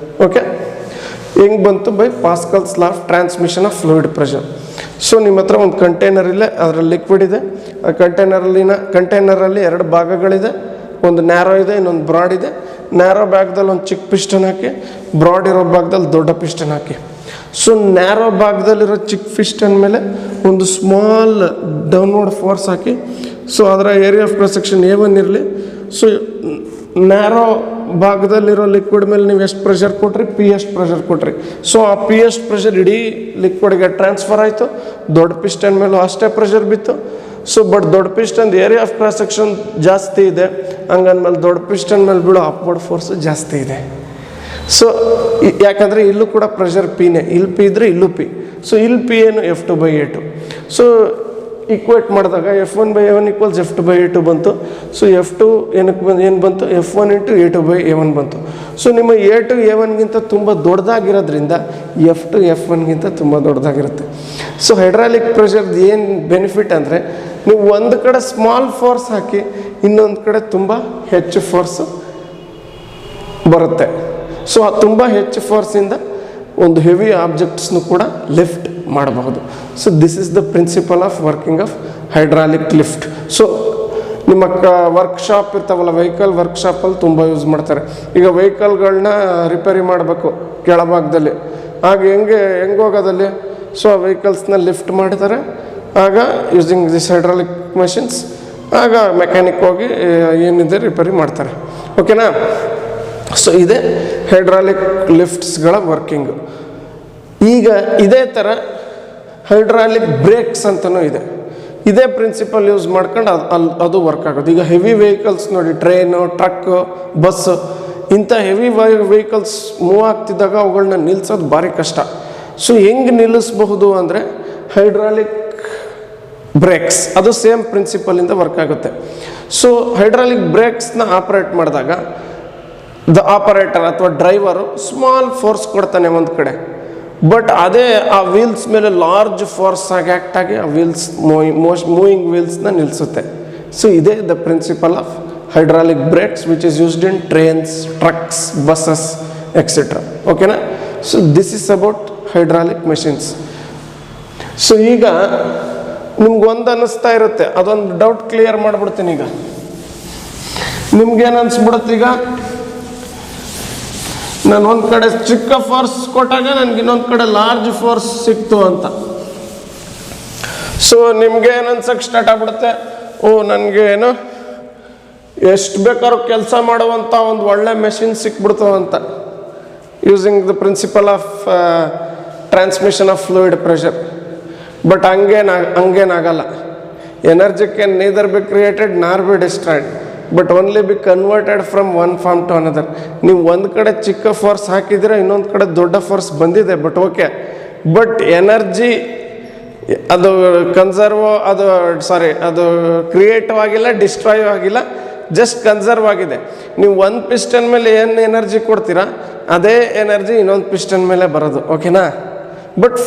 Okay. ಹೆಂಗೆ ಬಂತು, by Pascal's law of transmission of fluid pressure. So ನಿಮ್ಮ ಹತ್ರ ಒಂದು ಕಂಟೈನರ್ ಇಲ್ಲೇ, ಅದರಲ್ಲಿ ಲಿಕ್ವಿಡ್ ಇದೆ. ಆ ಕಂಟೈನರಲ್ಲಿ ಎರಡು ಭಾಗಗಳಿದೆ, ಒಂದು ನ್ಯಾರೋ ಇದೆ, ಇನ್ನೊಂದು ಬ್ರಾಡ್ ಇದೆ. ನ್ಯಾರೋ ಭಾಗದಲ್ಲಿ ಒಂದು ಚಿಕ್ಕ ಪಿಸ್ಟನ್ ಹಾಕಿ, ಬ್ರಾಡ್ ಇರೋ ಭಾಗದಲ್ಲಿ ದೊಡ್ಡ ಪಿಸ್ಟನ್ ಹಾಕಿ. ಸೊ ನ್ಯಾರೋ ಭಾಗದಲ್ಲಿರೋ ಚಿಕ್ಕ ಪಿಸ್ಟನ್ ಮೇಲೆ ಒಂದು ಸ್ಮಾಲ್ ಡೌನ್ವರ್ಡ್ ಫೋರ್ಸ್ ಹಾಕಿ, ಸೊ ಅದರ area of cross section A1 ಇರಲಿ. ಸೊ ನ್ಯಾರೋ ಭಾಗದಲ್ಲಿರೋ ಲಿಕ್ವಿಡ್ ಮೇಲೆ ನೀವು ಎಷ್ಟು ಪ್ರೆಷರ್ ಕೊಟ್ರಿ, P ಎಷ್ಟು ಪ್ರೆಷರ್ ಕೊಟ್ರಿ. ಸೊ ಆ P ಎಷ್ಟು ಪ್ರೆಷರ್ ಇಡೀ ಲಿಕ್ವಿಡ್ಗೆ ಟ್ರಾನ್ಸ್ಫರ್ ಆಯಿತು. ದೊಡ್ಡ ಪಿಸ್ಟನ್ ಮೇಲೂ ಅಷ್ಟೇ ಪ್ರೆಷರ್ ಬಿತ್ತು. ಸೊ ಬಟ್ ದೊಡ್ಡ piston area of cross section ಜಾಸ್ತಿ ಇದೆ, ಹಂಗಂದ್ಮೇಲೆ ದೊಡ್ಡ ಪಿಸ್ಟನ್ ಮೇಲೆ ಬೀಳೋ ಅಪ್ವರ್ಡ್ ಫೋರ್ಸು ಜಾಸ್ತಿ ಇದೆ. ಸೊ ಯಾಕಂದರೆ ಇಲ್ಲೂ ಕೂಡ ಪ್ರೆಷರ್ ಪಿನೇ, ಇಲ್ಲಿ P ಇದ್ದರೆ ಇಲ್ಲೂ P. ಸೊ ಇಲ್ಲಿ P ಏನು F2/A2. ಸೊ ಈಕ್ವೇಟ್ ಮಾಡಿದಾಗ F1/A1 ಈಕ್ವಲ್ಸ್ F2/A2 ಬಂತು. ಸೊ F2 ಏನು ಬಂತು, F1 ಇಂಟು A2/A1 ಬಂತು. ಸೊ ನಿಮ್ಮ A2 A1ಗಿಂತ ತುಂಬ ದೊಡ್ಡದಾಗಿರೋದ್ರಿಂದ F2 F1ಗಿಂತ ತುಂಬ ದೊಡ್ಡದಾಗಿರುತ್ತೆ. ಸೊ ಹೈಡ್ರಾಲಿಕ್ ಪ್ರೆಷರ್ದು ಏನು ಬೆನಿಫಿಟ್ ಅಂದರೆ, ನೀವು ಒಂದು ಕಡೆ ಸ್ಮಾಲ್ ಫೋರ್ಸ್ ಹಾಕಿ ಇನ್ನೊಂದು ಕಡೆ ತುಂಬ ಹೆಚ್ಚು ಫೋರ್ಸು ಬರುತ್ತೆ. ಸೊ ಆ ತುಂಬ ಹೆಚ್ಚು ಫೋರ್ಸಿಂದ ಒಂದು ಹೆವಿ ಆಬ್ಜೆಕ್ಟ್ಸ್ನು ಕೂಡ ಲಿಫ್ಟ್ ಮಾಡಬಹುದು. So this is the principle of working of hydraulic lift. So ನಿಮ್ಮ ವರ್ಕ್ಶಾಪ್ ಇರ್ತಾವಲ್ಲ, ವೆಹಿಕಲ್ ವರ್ಕ್ಶಾಪಲ್ಲಿ ತುಂಬ ಯೂಸ್ ಮಾಡ್ತಾರೆ. ಈಗ ವೆಹಿಕಲ್ಗಳನ್ನ ರಿಪೇರಿ ಮಾಡಬೇಕು ಕೆಳಭಾಗದಲ್ಲಿ, ಆಗ ಹೆಂಗೆ ಹೋಗೋದಲ್ಲಿ, ಸೊ ಆ ವೆಹಿಕಲ್ಸ್ನ ಲಿಫ್ಟ್ ಮಾಡ್ತಾರೆ. ಆಗ ಯೂಸಿಂಗ್ ದಿಸ್ ಹೈಡ್ರಾಲಿಕ್ ಮಷಿನ್ಸ್, ಆಗ ಮೆಕ್ಯಾನಿಕ್ ಹೋಗಿ ಏನಿದೆ ರಿಪೇರಿ ಮಾಡ್ತಾರೆ. ಓಕೆನಾ. ಸೊ ಇದೇ ಹೈಡ್ರಾಲಿಕ್ ಲಿಫ್ಟ್ಸ್ಗಳ ವರ್ಕಿಂಗು. ಈಗ ಇದೇ ಥರ ಹೈಡ್ರಾಲಿಕ್ ಬ್ರೇಕ್ಸ್ ಅಂತಲೂ ಇದೆ. ಇದೇ ಪ್ರಿನ್ಸಿಪಲ್ ಯೂಸ್ ಮಾಡ್ಕೊಂಡು ಅದು ವರ್ಕ್ ಆಗೋದು. ಈಗ ಹೆವಿ ವೆಹಿಕಲ್ಸ್ ನೋಡಿ, ಟ್ರೈನು, ಟ್ರಕ್ಕು, ಬಸ್ಸು, ಇಂಥ ಹೆವಿ ವೆಹಿಕಲ್ಸ್ ಮೂವ್ ಆಗ್ತಿದ್ದಾಗ ಅವುಗಳನ್ನ ನಿಲ್ಲಿಸೋದು ಭಾರಿ ಕಷ್ಟ. ಸೊ ಹೆಂಗೆ ನಿಲ್ಲಿಸಬಹುದು ಅಂದರೆ ಹೈಡ್ರಾಲಿಕ್ ಬ್ರೇಕ್ಸ್, ಅದು ಸೇಮ್ ಪ್ರಿನ್ಸಿಪಲಿಂದ ವರ್ಕ್ ಆಗುತ್ತೆ. ಸೊ ಹೈಡ್ರಾಲಿಕ್ ಬ್ರೇಕ್ಸ್ನ ಆಪರೇಟ್ ಮಾಡಿದಾಗ ದ ಆಪರೇಟರ್ ಅಥವಾ ಡ್ರೈವರು ಸ್ಮಾಲ್ ಫೋರ್ಸ್ ಕೊಡ್ತಾನೆ ಒಂದು ಕಡೆ, ಬಟ್ ಅದೇ ಆ ವೀಲ್ಸ್ ಮೇಲೆ ಲಾರ್ಜ್ ಫೋರ್ಸ್ ಆಗಿ ಆ್ಯಕ್ಟ್ ಆಗಿ ಆ ವೀಲ್ಸ್ ಮೂವಿಂಗ್ ವೀಲ್ಸ್ನ ನಿಲ್ಲಿಸುತ್ತೆ. ಸೊ ಇದೇ the principle of hydraulic brakes which is used in trains, trucks, buses, etc. Okay na? So this is about hydraulic machines. So ಈಗ ನಿಮ್ಗೆ ಒಂದು ಅನ್ನಿಸ್ತಾ ಇರುತ್ತೆ, ಅದೊಂದು ಡೌಟ್ ಕ್ಲಿಯರ್ ಮಾಡಿಬಿಡ್ತೀನಿ. ಈಗ ನಿಮ್ಗೇನು ಅನಿಸ್ಬಿಡುತ್ತೆ, ಈಗ ನಾನು ಒಂದು ಕಡೆ ಚಿಕ್ಕ ಫೋರ್ಸ್ ಕೊಟ್ಟಾಗ ನನಗೆ ಇನ್ನೊಂದು ಕಡೆ ಲಾರ್ಜ್ ಫೋರ್ಸ್ ಸಿಕ್ತು ಅಂತ. ಸೊ ನಿಮ್ಗೆ ಏನು ಅನ್ಸಕ್ಕೆ ಸ್ಟಾರ್ಟ್ ಆಗ್ಬಿಡುತ್ತೆ, ಓ ನನಗೆ ಏನು ಎಷ್ಟು ಬೇಕಾದ್ರೂ ಕೆಲಸ ಮಾಡುವಂಥ ಒಂದು ಒಳ್ಳೆ ಮೆಷಿನ್ ಸಿಕ್ಬಿಡ್ತಾವಂತ, using the principle of transmission of fluid pressure. But ಹಂಗೇನಾಗಲ್ಲ. Energy can neither be created nor be destroyed, but only be converted from one form to another. ನೀವು ಒಂದು ಕಡೆ ಚಿಕ್ಕ ಫೋರ್ಸ್ ಹಾಕಿದ್ರೆ ಇನ್ನೊಂದು ಕಡೆ ದೊಡ್ಡ ಫೋರ್ಸ್ ಬಂದಿದೆ, ಬಟ್ ಓಕೆ, ಬಟ್ ಎನರ್ಜಿ ಅದು ಕನ್ಸರ್ವ್ ಅದು ಕ್ರಿಯೇಟಿವ್ ಆಗಿಲ್ಲ, ಡಿಸ್ಟ್ರಾಯ್ ಆಗಿಲ್ಲ, ಜಸ್ಟ್ ಕನ್ಸರ್ವ್ ಆಗಿದೆ. ನೀವು ಒಂದು ಪಿಸ್ಟನ್ ಮೇಲೆ ಏನು ಎನರ್ಜಿ ಕೊಡ್ತೀರಾ ಅದೇ ಎನರ್ಜಿ ಇನ್ನೊಂದು ಪಿಸ್ಟನ್ ಮೇಲೆ ಬರೋದು. ಓಕೆನಾ? ಬಟ್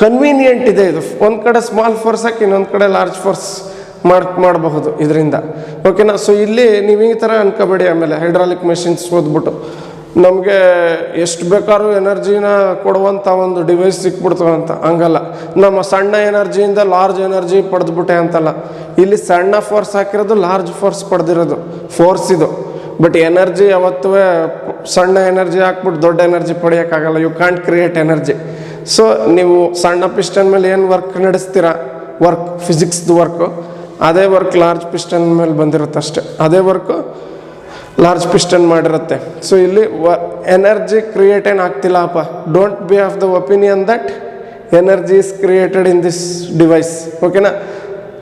ಕನ್ವೀನಿಯೆಂಟ್ ಇದೆ ಇದು. ಒಂದು ಕಡೆ ಸ್ಮಾಲ್ ಫೋರ್ಸ್ ಹಾಕಿ ಇನ್ನೊಂದು ಕಡೆ ಲಾರ್ಜ್ ಫೋರ್ಸ್ ಮಾಡಬಹುದು ಇದರಿಂದ. ಓಕೆನಾ? ಸೊ ಇಲ್ಲಿ ನೀವು ಈ ಥರ ಅನ್ಕೋಬೇಡಿ. ಆಮೇಲೆ ಹೈಡ್ರಾಲಿಕ್ ಮೆಷಿನ್ಸ್ ಓದ್ಬಿಟ್ಟು ನಮಗೆ ಎಷ್ಟು ಬೇಕಾದ್ರೂ ಎನರ್ಜಿನ ಕೊಡುವಂಥ ಒಂದು ಡಿವೈಸ್ ಸಿಕ್ಬಿಡ್ತವೆ ಅಂತ, ಹಂಗಲ್ಲ. ನಮ್ಮ ಸಣ್ಣ ಎನರ್ಜಿಯಿಂದ ಲಾರ್ಜ್ ಎನರ್ಜಿ ಪಡೆದ್ಬಿಟ್ಟೆ ಅಂತಲ್ಲ, ಇಲ್ಲಿ ಸಣ್ಣ ಫೋರ್ಸ್ ಹಾಕಿರೋದು ಲಾರ್ಜ್ ಫೋರ್ಸ್ ಪಡೆದಿರೋದು ಫೋರ್ಸ್ ಇದು. ಬಟ್ ಎನರ್ಜಿ ಯಾವತ್ತೂ ಸಣ್ಣ ಎನರ್ಜಿ ಹಾಕ್ಬಿಟ್ಟು ದೊಡ್ಡ ಎನರ್ಜಿ ಪಡೆಯೋಕ್ಕಾಗಲ್ಲ. You can't create energy. So ನೀವು ಸಣ್ಣ ಪಿಸ್ಟನ್ ಮೇಲೆ ಏನು ವರ್ಕ್ ನಡೆಸ್ತೀರಾ, ಫಿಸಿಕ್ಸ್ದು ವರ್ಕು, ಅದೇ ವರ್ಕ್ ಲಾರ್ಜ್ ಪಿಸ್ಟನ್ ಮೇಲೆ ಬಂದಿರುತ್ತೆ ಅಷ್ಟೆ. ಅದೇ ವರ್ಕು ಲಾರ್ಜ್ ಪಿಸ್ಟನ್ ಮಾಡಿರುತ್ತೆ. ಸೊ ಇಲ್ಲಿ ಎನರ್ಜಿ ಕ್ರಿಯೇಟ್ ಏನು ಆಗ್ತಿಲ್ಲಪ್ಪ. Don't be of the opinion that energy is created in this device. ಓಕೆನಾ?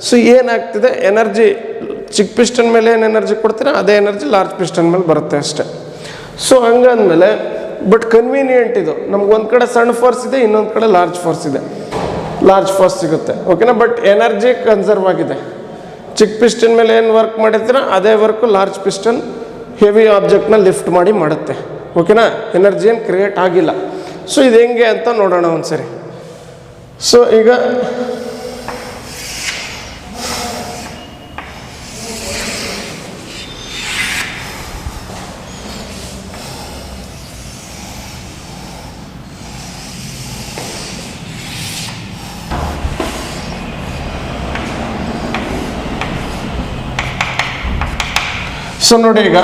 ಸೊ ಏನಾಗ್ತಿದೆ, ಎನರ್ಜಿ ಚಿಕ್ಕ ಪಿಸ್ಟನ್ ಮೇಲೆ ಏನು ಎನರ್ಜಿ ಕೊಡ್ತೀರಾ ಅದೇ ಎನರ್ಜಿ ಲಾರ್ಜ್ ಪಿಸ್ಟನ್ ಮೇಲೆ ಬರುತ್ತೆ ಅಷ್ಟೆ. ಸೊ ಹಂಗಂದಮೇಲೆ ಬಟ್ ಕನ್ವೀನಿಯೆಂಟ್ ಇದು. ನಮ್ಗೊಂದು ಕಡೆ ಸಣ್ಣ ಫೋರ್ಸ್ ಇದೆ, ಇನ್ನೊಂದು ಕಡೆ ಲಾರ್ಜ್ ಫೋರ್ಸ್ ಇದೆ, ಲಾರ್ಜ್ ಫೋರ್ಸ್ ಸಿಗುತ್ತೆ. ಓಕೆನಾ? ಬಟ್ ಎನರ್ಜಿ ಕನ್ಸರ್ವ್ ಆಗಿದೆ. ಚಿಕ್ಕ ಪಿಸ್ಟನ್ ಮೇಲೆ ಏನು ವರ್ಕ್ ಮಾಡಿರ್ತೀರ ಅದೇ ವರ್ಕು ಲಾರ್ಜ್ ಪಿಸ್ಟನ್ ಹೆವಿ ಆಬ್ಜೆಕ್ಟ್ನ ಲಿಫ್ಟ್ ಮಾಡಿ ಮಾಡುತ್ತೆ. ಓಕೆನಾ? ಎನರ್ಜಿ ಏನು ಕ್ರಿಯೇಟ್ ಆಗಿಲ್ಲ. ಸೊ ಇದು ಹೆಂಗೆ ಅಂತ ನೋಡೋಣ ಒಂದು ಸರಿ. ಸೊ ಈಗ ನೋಡಿ, ಈಗ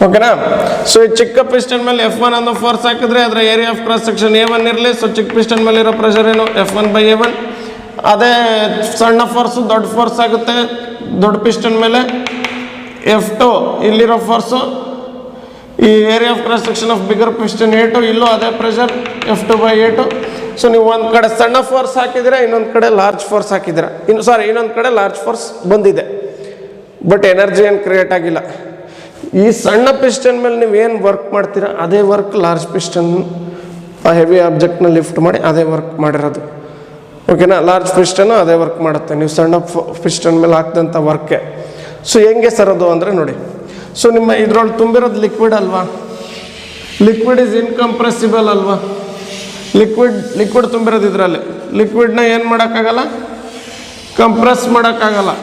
ಓಕೆನಾ? ಸೊ ಈ ಚಿಕ್ಕ ಪಿಸ್ಟನ್ ಮೇಲೆ F1 ಅನ್ನೋ ಫೋರ್ಸ್ ಹಾಕಿದ್ರೆ ಅದರ area of cross section A1 ಇರಲಿ. ಸೊ ಚಿಕ್ಕ ಪಿಸ್ಟನ್ ಮೇಲೆ ಇರೋ ಪ್ರೆಷರ್ ಏನು F1/A1. ಅದೇ ಸಣ್ಣ ಫೋರ್ಸು ದೊಡ್ಡ ಫೋರ್ಸ್ ಆಗುತ್ತೆ ದೊಡ್ಡ ಪಿಸ್ಟನ್ ಮೇಲೆ. F2 ಇಲ್ಲಿರೋ ಫೋರ್ಸು, ಈ area of cross section of bigger piston A2, ಇಲ್ಲೂ ಅದೇ ಪ್ರೆಷರ್ F2/A2. ಸೊ ನೀವು ಒಂದು ಕಡೆ ಸಣ್ಣ ಫೋರ್ಸ್ ಹಾಕಿದ್ರೆ ಇನ್ನೊಂದು ಕಡೆ ಲಾರ್ಜ್ ಫೋರ್ಸ್ ಹಾಕಿದ್ದೀರಾ, ಇನ್ನೊಂದು ಕಡೆ ಲಾರ್ಜ್ ಫೋರ್ಸ್ ಬಂದಿದೆ, ಬಟ್ ಎನರ್ಜಿ ಏನು ಕ್ರಿಯೇಟ್ ಆಗಿಲ್ಲ. ಈ ಸಣ್ಣ ಪಿಸ್ಟನ್ ಮೇಲೆ ನೀವು ಏನು ವರ್ಕ್ ಮಾಡ್ತೀರಾ ಅದೇ ವರ್ಕ್ ಲಾರ್ಜ್ ಪಿಸ್ಟನ್ ಆ ಹೆವಿ ಆಬ್ಜೆಕ್ಟ್ನ ಲಿಫ್ಟ್ ಮಾಡಿ ಅದೇ ವರ್ಕ್ ಮಾಡಿರೋದು. ಓಕೆನಾ? ಲಾರ್ಜ್ ಪಿಸ್ಟನ್ನು ಅದೇ ವರ್ಕ್ ಮಾಡುತ್ತೆ ನೀವು ಸಣ್ಣ ಪಿಸ್ಟನ್ ಮೇಲೆ ಹಾಕಿದಂಥ ವರ್ಕೆ. ಸೊ ಹೆಂಗೆ ಸರೋದು ಅಂದರೆ ನೋಡಿ, ಸೊ ನಿಮ್ಮ ಇದ್ರೊಳಗೆ ತುಂಬಿರೋದು ಲಿಕ್ವಿಡ್ ಅಲ್ವಾ, ಲಿಕ್ವಿಡ್ ಇಸ್ ಇನ್ಕಂಪ್ರೆಸಿಬಲ್ ಅಲ್ವಾ, ಲಿಕ್ವಿಡ್ ತುಂಬಿರೋದು ಇದರಲ್ಲಿ. ಲಿಕ್ವಿಡ್ನ ಏನು ಮಾಡೋಕ್ಕಾಗಲ್ಲ, ಕಂಪ್ರೆಸ್ ಮಾಡೋಕ್ಕಾಗಲ್ಲ.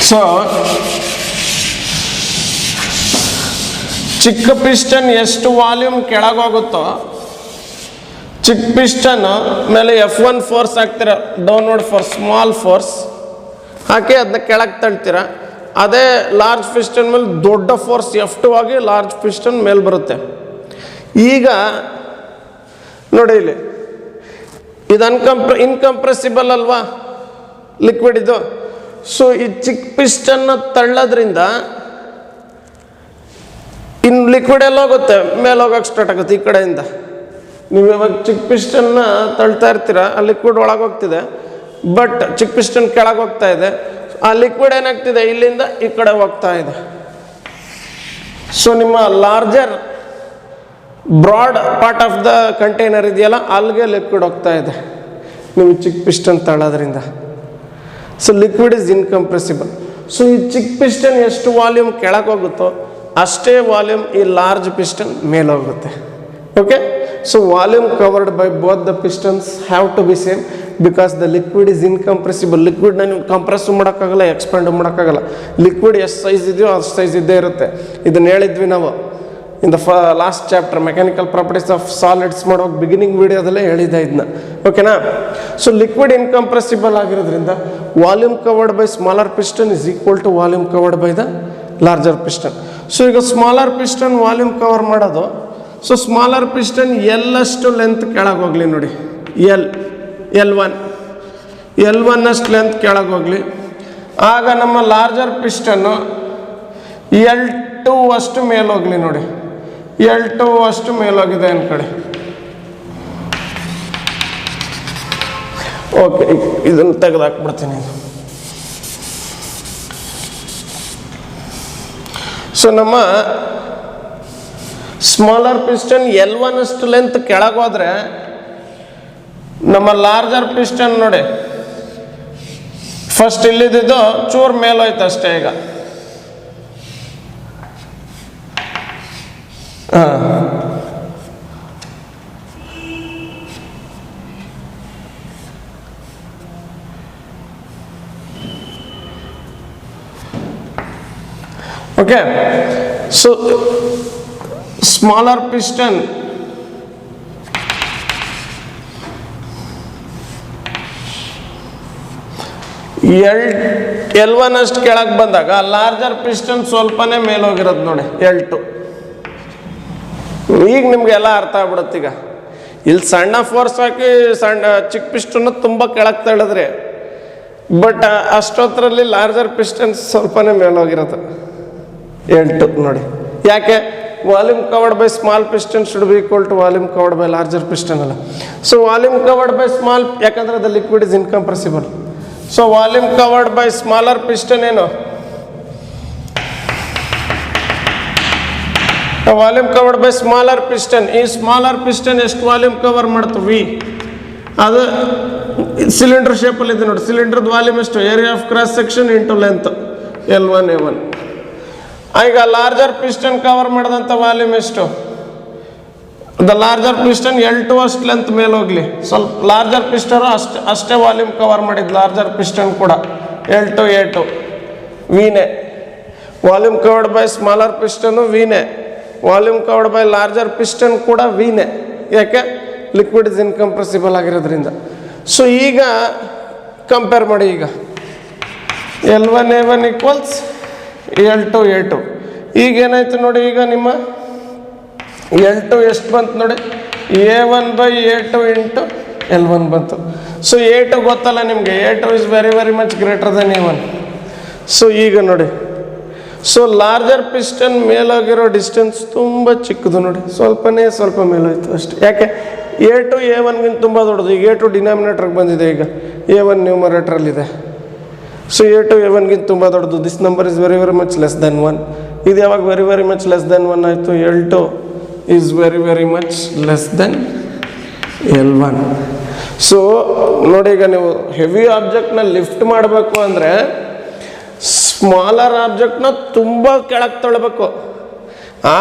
ಸೊ ಚಿಕ್ಕ ಪಿಸ್ಟನ್ ಎಷ್ಟು ವಾಲ್ಯೂಮ್ ಕೆಳಗೋಗುತ್ತೋ, ಚಿಕ್ಕ ಪಿಸ್ಟನ್ ಮೇಲೆ F1 ಫೋರ್ಸ್ ಹಾಕ್ತೀರ, ಡೌನ್ವರ್ಡ್ ಫೋರ್ಸ್, ಸ್ಮಾಲ್ ಫೋರ್ಸ್ ಹಾಕಿ ಅದನ್ನ ಕೆಳಗೆ ತಳ್ತೀರ. ಅದೇ ಲಾರ್ಜ್ ಪಿಸ್ಟನ್ ಮೇಲೆ ದೊಡ್ಡ ಫೋರ್ಸ್ F2 ಆಗಿ ಲಾರ್ಜ್ ಪಿಸ್ಟನ್ ಮೇಲೆ ಬರುತ್ತೆ. ಈಗ ನೋಡಿ ಇಲ್ಲಿ ಇದು ಇನ್ಕಂಪ್ರೆಸಿಬಲ್ ಅಲ್ವಾ ಲಿಕ್ವಿಡ್ ಇದು. ಸೊ ಈ ಚಿಕ್ಕ ಪಿಸ್ಟನ್ನ ತಳ್ಳೋದ್ರಿಂದ ಇನ್ನು ಲಿಕ್ವಿಡ್ ಎಲ್ಲ ಹೋಗುತ್ತೆ, ಮೇಲೆ ಹೋಗೋಕೆ ಸ್ಟಾರ್ಟ್ ಆಗುತ್ತೆ. ಈ ಕಡೆಯಿಂದ ನೀವು ಇವಾಗ ಚಿಕ್ಕ ಪಿಸ್ಟನ್ನ ತಳ್ತಾ ಇರ್ತೀರ, ಆ ಲಿಕ್ವಿಡ್ ಒಳಗೆ ಹೋಗ್ತಿದೆ, ಬಟ್ ಚಿಕ್ಕ ಪಿಸ್ಟನ್ ಕೆಳಗೆ ಹೋಗ್ತಾ ಇದೆ. ಆ ಲಿಕ್ವಿಡ್ ಏನಾಗ್ತಿದೆ, ಇಲ್ಲಿಂದ ಈ ಕಡೆ ಹೋಗ್ತಾ ಇದೆ. ಸೊ ನಿಮ್ಮ larger broad part of the container ಇದೆಯಲ್ಲ, ಅಲ್ಲಿಗೆ ಲಿಕ್ವಿಡ್ ಹೋಗ್ತಾ ಇದೆ ನೀವು ಚಿಕ್ಕ ಪಿಸ್ಟನ್ ತಳ್ಳೋದ್ರಿಂದ. So liquid is incompressible. So ಈ ಚಿಕ್ಕ ಪಿಸ್ಟನ್ ಎಷ್ಟು ವಾಲ್ಯೂಮ್ ಕೆಳಗೆ ಹೋಗುತ್ತೋ ಅಷ್ಟೇ ವಾಲ್ಯೂಮ್ ಈ ಲಾರ್ಜ್ ಪಿಸ್ಟನ್ ಮೇಲೆ ಹೋಗುತ್ತೆ. Okay, so volume covered by both the pistons have to be same because the liquid is incompressible. ಲಿಕ್ವಿಡ್ನ ನೀವು ಕಂಪ್ರೆಸ್ ಮಾಡೋಕ್ಕಾಗಲ್ಲ, ಎಕ್ಸ್ಪ್ಯಾಂಡ್ ಮಾಡೋಕ್ಕಾಗಲ್ಲ. ಲಿಕ್ವಿಡ್ ಎಷ್ಟು ಸೈಜ್ ಇದೆಯೋ ಅಷ್ಟು ಸೈಜ್ ಇದ್ದೇ ಇರುತ್ತೆ. ಇದನ್ನು ಹೇಳಿದ್ವಿ ನಾವು in the last chapter mechanical properties of solids ಮಾಡೋಕೆ ಬಿಗಿನಿಂಗ್ ವಿಡಿಯೋದಲ್ಲೇ ಹೇಳಿದ್ದೆ ಇದನ್ನ. ಓಕೆನಾ? ಸೊ ಲಿಕ್ವಿಡ್ ಇನ್ಕಂಪ್ರೆಸಿಬಲ್ ಆಗಿರೋದ್ರಿಂದ volume covered by smaller piston is equal to volume covered by the larger piston. So ಈಗ ಸ್ಮಾಲರ್ ಪಿಸ್ಟನ್ ವಾಲ್ಯೂಮ್ ಕವರ್ ಮಾಡೋದು. So smaller piston ಎಲ್ಲಷ್ಟು length ಕೆಳಗೆ ಹೋಗಲಿ ನೋಡಿ, L1 ಅಷ್ಟು ಲೆಂತ್ ಕೆಳಗೆ ಹೋಗಲಿ. ಆಗ ನಮ್ಮ ಲಾರ್ಜರ್ ಪಿಸ್ಟನ್ನು L2 ಅಷ್ಟು ಮೇಲೋಗಲಿ ನೋಡಿ, L2 ಅಷ್ಟು ಮೇಲೋಗಿದೆ ಅನ್ಕಡೆ. ಓಕೆ, ಇದನ್ನು ತೆಗೆದಾಕ್ಬಿಡ್ತೀನಿ. ಸೊ ನಮ್ಮ ಸ್ಮಾಲರ್ ಪಿಸ್ಟನ್ L1 ಅಷ್ಟು ಲೆಂತ್ ಕೆಳಗೆ ಹೋದ್ರೆ ನಮ್ಮ ಲಾರ್ಜರ್ ಪಿಸ್ಟನ್ ನೋಡಿ ಫಸ್ಟ್ ಇಲ್ಲಿದ್ದು ಚೂರು ಮೇಲೋಯ್ತು ಅಷ್ಟೇ. ಈಗ okay, so smaller piston L1 ಅಷ್ಟು ಕೆಳಗೆ ಬಂದಾಗ ಲಾರ್ಜರ್ ಪಿಸ್ಟನ್ ಸ್ವಲ್ಪನೇ ಮೇಲೋಗಿರೋದು ನೋಡಿ L2. ಈಗ ನಿಮ್ಗೆಲ್ಲ ಅರ್ಥ ಆಗ್ಬಿಡುತ್ತೆ. ಈಗ ಇಲ್ಲಿ ಸಣ್ಣ ಫೋರ್ಸ್ ಹಾಕಿ ಚಿಕ್ಕ ಪಿಸ್ಟನ್ ತುಂಬ ಕೆಳಗೆ ತಳ್ಳಿದ್ರೆ, ಬಟ್ ಅಷ್ಟೊತ್ತರಲ್ಲಿ ಲಾರ್ಜರ್ ಪಿಸ್ಟನ್ ಸ್ವಲ್ಪನೇ ಮೇಲೋಗಿರೋದು L2 ನೋಡಿ. ಯಾಕೆ? Volume covered by small piston should be equal to volume covered by larger piston ಅಲ್ಲ. So volume covered by small, ಯಾಕಂದ್ರೆ the liquid is incompressible. So volume covered by smaller piston ಏನು? Volume covered by smaller piston. ಈ smaller piston ಎಷ್ಟು volume cover ಮಾಡ್ತು? V. ಅದು cylinder ಶೇಪಲ್ಲಿ ಇದೆ ನೋಡಿ. ಸಿಲಿಂಡರ್ದ ವಾಲ್ಯೂಮ್ ಎಷ್ಟು? Area of cross section into length L1 A1. ಈಗ ಲಾರ್ಜರ್ ಪಿಸ್ಟನ್ ಕವರ್ ಮಾಡಿದಂಥ ವಾಲ್ಯೂಮ್ ಎಷ್ಟು? ದ ಲಾರ್ಜರ್ ಪಿಸ್ಟನ್ L2 ಅಷ್ಟು ಲೆಂತ್ ಮೇಲೆ ಹೋಗ್ಲಿ. ಸ್ವಲ್ಪ ಲಾರ್ಜರ್ ಪಿಸ್ಟನ್ ಅಷ್ಟೇ ವಾಲ್ಯೂಮ್ ಕವರ್ ಮಾಡಿದ್ದು ಲಾರ್ಜರ್ ಪಿಸ್ಟನ್ ಕೂಡ L2 A2 ವಿನೇ. Volume covered by smaller piston ವಿನೇ, volume covered by larger piston ಕೂಡ ವಿನೇ. ಯಾಕೆ? ಲಿಕ್ವಿಡ್ ಇಸ್ ಇನ್ಕಂಪ್ರೆಸಿಬಲ್ ಆಗಿರೋದ್ರಿಂದ. ಸೊ ಈಗ ಕಂಪೇರ್ ಮಾಡಿ. ಈಗ L1 A1 equals L2 A2. ಈಗ ಏನಾಯ್ತು ನೋಡಿ, ಈಗ ನಿಮ್ಮ L2 ಎಷ್ಟು ಬಂತು ನೋಡಿ? A1 by A2 into L1 ಬಂತು. ಸೊ A2 ಗೊತ್ತಲ್ಲ ನಿಮಗೆ, A2 is very very much greater than A1. So ಈಗ ನೋಡಿ, ಸೊ ಲಾರ್ಜರ್ ಪಿಸ್ಟನ್ ಮೇಲಾಗಿರೋ ಡಿಸ್ಟೆನ್ಸ್ ತುಂಬ ಚಿಕ್ಕದು ನೋಡಿ, ಸ್ವಲ್ಪ ಮೇಲೋಯ್ತು ಅಷ್ಟೇ. ಯಾಕೆ? A2 A1ಗಿಂತ ತುಂಬ ದೊಡ್ಡದು. ಈಗ A2 ಡಿನಾಮಿನೇಟ್ರಿಗೆ ಬಂದಿದೆ, ಈಗ A1 ನ್ಯೂಮರೇಟ್ರಲ್ಲಿದೆ. ಸೊ A2 A1ಗಿಂತ ತುಂಬ ದೊಡ್ಡದು. This number is very very much less than 1. ಇದು ಯಾವಾಗ very very much less than 1 ಆಯಿತು? L2 is very very much less than L1. So ನೋಡಿ, ಈಗ ನೀವು ಹೆವಿ ಆಬ್ಜೆಕ್ಟ್ನ ಲಿಫ್ಟ್ ಮಾಡಬೇಕು ಅಂದರೆ ಸ್ಮಾಲರ್ ಆಬ್ಜೆಕ್ಟ್ನ ತುಂಬ ಕೆಳಗೆ ತಳ್ಳಬೇಕು,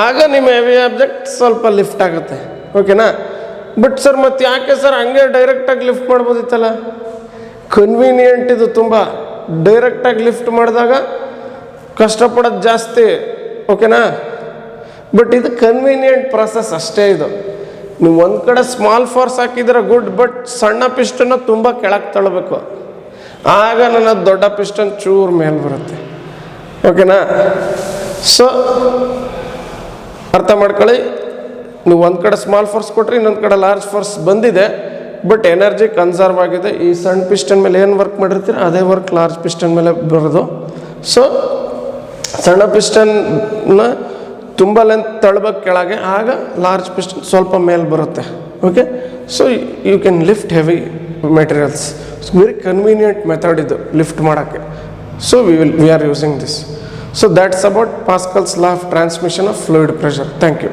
ಆಗ ನಿಮ್ಮ ಹೆವಿ ಆಬ್ಜೆಕ್ಟ್ ಸ್ವಲ್ಪ ಲಿಫ್ಟ್ ಆಗುತ್ತೆ. ಓಕೆನಾ? ಬಟ್ ಸರ್ ಮತ್ತೆ ಯಾಕೆ ಸರ್ ಹಂಗೆ ಡೈರೆಕ್ಟಾಗಿ ಲಿಫ್ಟ್ ಮಾಡ್ಬೋದಿತ್ತಲ್ಲ? ಕನ್ವೀನಿಯೆಂಟ್ ಇದು ತುಂಬ. ಡೈರೆಕ್ಟಾಗಿ ಲಿಫ್ಟ್ ಮಾಡಿದಾಗ ಕಷ್ಟಪಡೋದು ಜಾಸ್ತಿ. ಓಕೆನಾ? ಬಟ್ ಇದು ಕನ್ವೀನಿಯೆಂಟ್ ಪ್ರಾಸೆಸ್ ಅಷ್ಟೇ. ಇದು ನೀವು ಒಂದು ಕಡೆ ಸ್ಮಾಲ್ ಫೋರ್ಸ್ ಹಾಕಿದ್ರೆ ಗುಡ್, ಬಟ್ ಸಣ್ಣ ಪಿಸ್ಟನ್ನ ತುಂಬ ಕೆಳಗೆ ತಳ್ಳಬೇಕು, ಆಗ ನನ್ನ ದೊಡ್ಡ ಪಿಸ್ಟನ್ ಚೂರು ಮೇಲೆ ಬರುತ್ತೆ. ಓಕೆನಾ? ಸೊ ಅರ್ಥ ಮಾಡ್ಕೊಳ್ಳಿ, ನೀವು ಒಂದು ಕಡೆ ಸ್ಮಾಲ್ ಫೋರ್ಸ್ ಕೊಟ್ಟರೆ ಇನ್ನೊಂದು ಕಡೆ ಲಾರ್ಜ್ ಫೋರ್ಸ್ ಬಂದಿದೆ, ಬಟ್ ಎನರ್ಜಿ ಕನ್ಸರ್ವ್ ಆಗಿದೆ. ಈ ಸಣ್ಣ ಪಿಸ್ಟನ್ ಮೇಲೆ ಏನು ವರ್ಕ್ ಮಾಡಿರ್ತೀರ ಅದೇ ವರ್ಕ್ ಲಾರ್ಜ್ ಪಿಸ್ಟನ್ ಮೇಲೆ ಬರೋದು. ಸೊ ಸಣ್ಣ ಪಿಸ್ಟನ್ನ ತುಂಬ ಲೆಂತ್ ತಳ್ಬೇಕು ಕೆಳಗೆ, ಆಗ ಲಾರ್ಜ್ ಪಿಸ್ಟನ್ ಸ್ವಲ್ಪ ಮೇಲೆ ಬರುತ್ತೆ. Okay, so you can lift heavy materials. Very convenient method ಇದು ಲಿಫ್ಟ್ ಮಾಡೋಕ್ಕೆ. So we are using this. So that's about Pascal's law of transmission of fluid pressure. Thank you.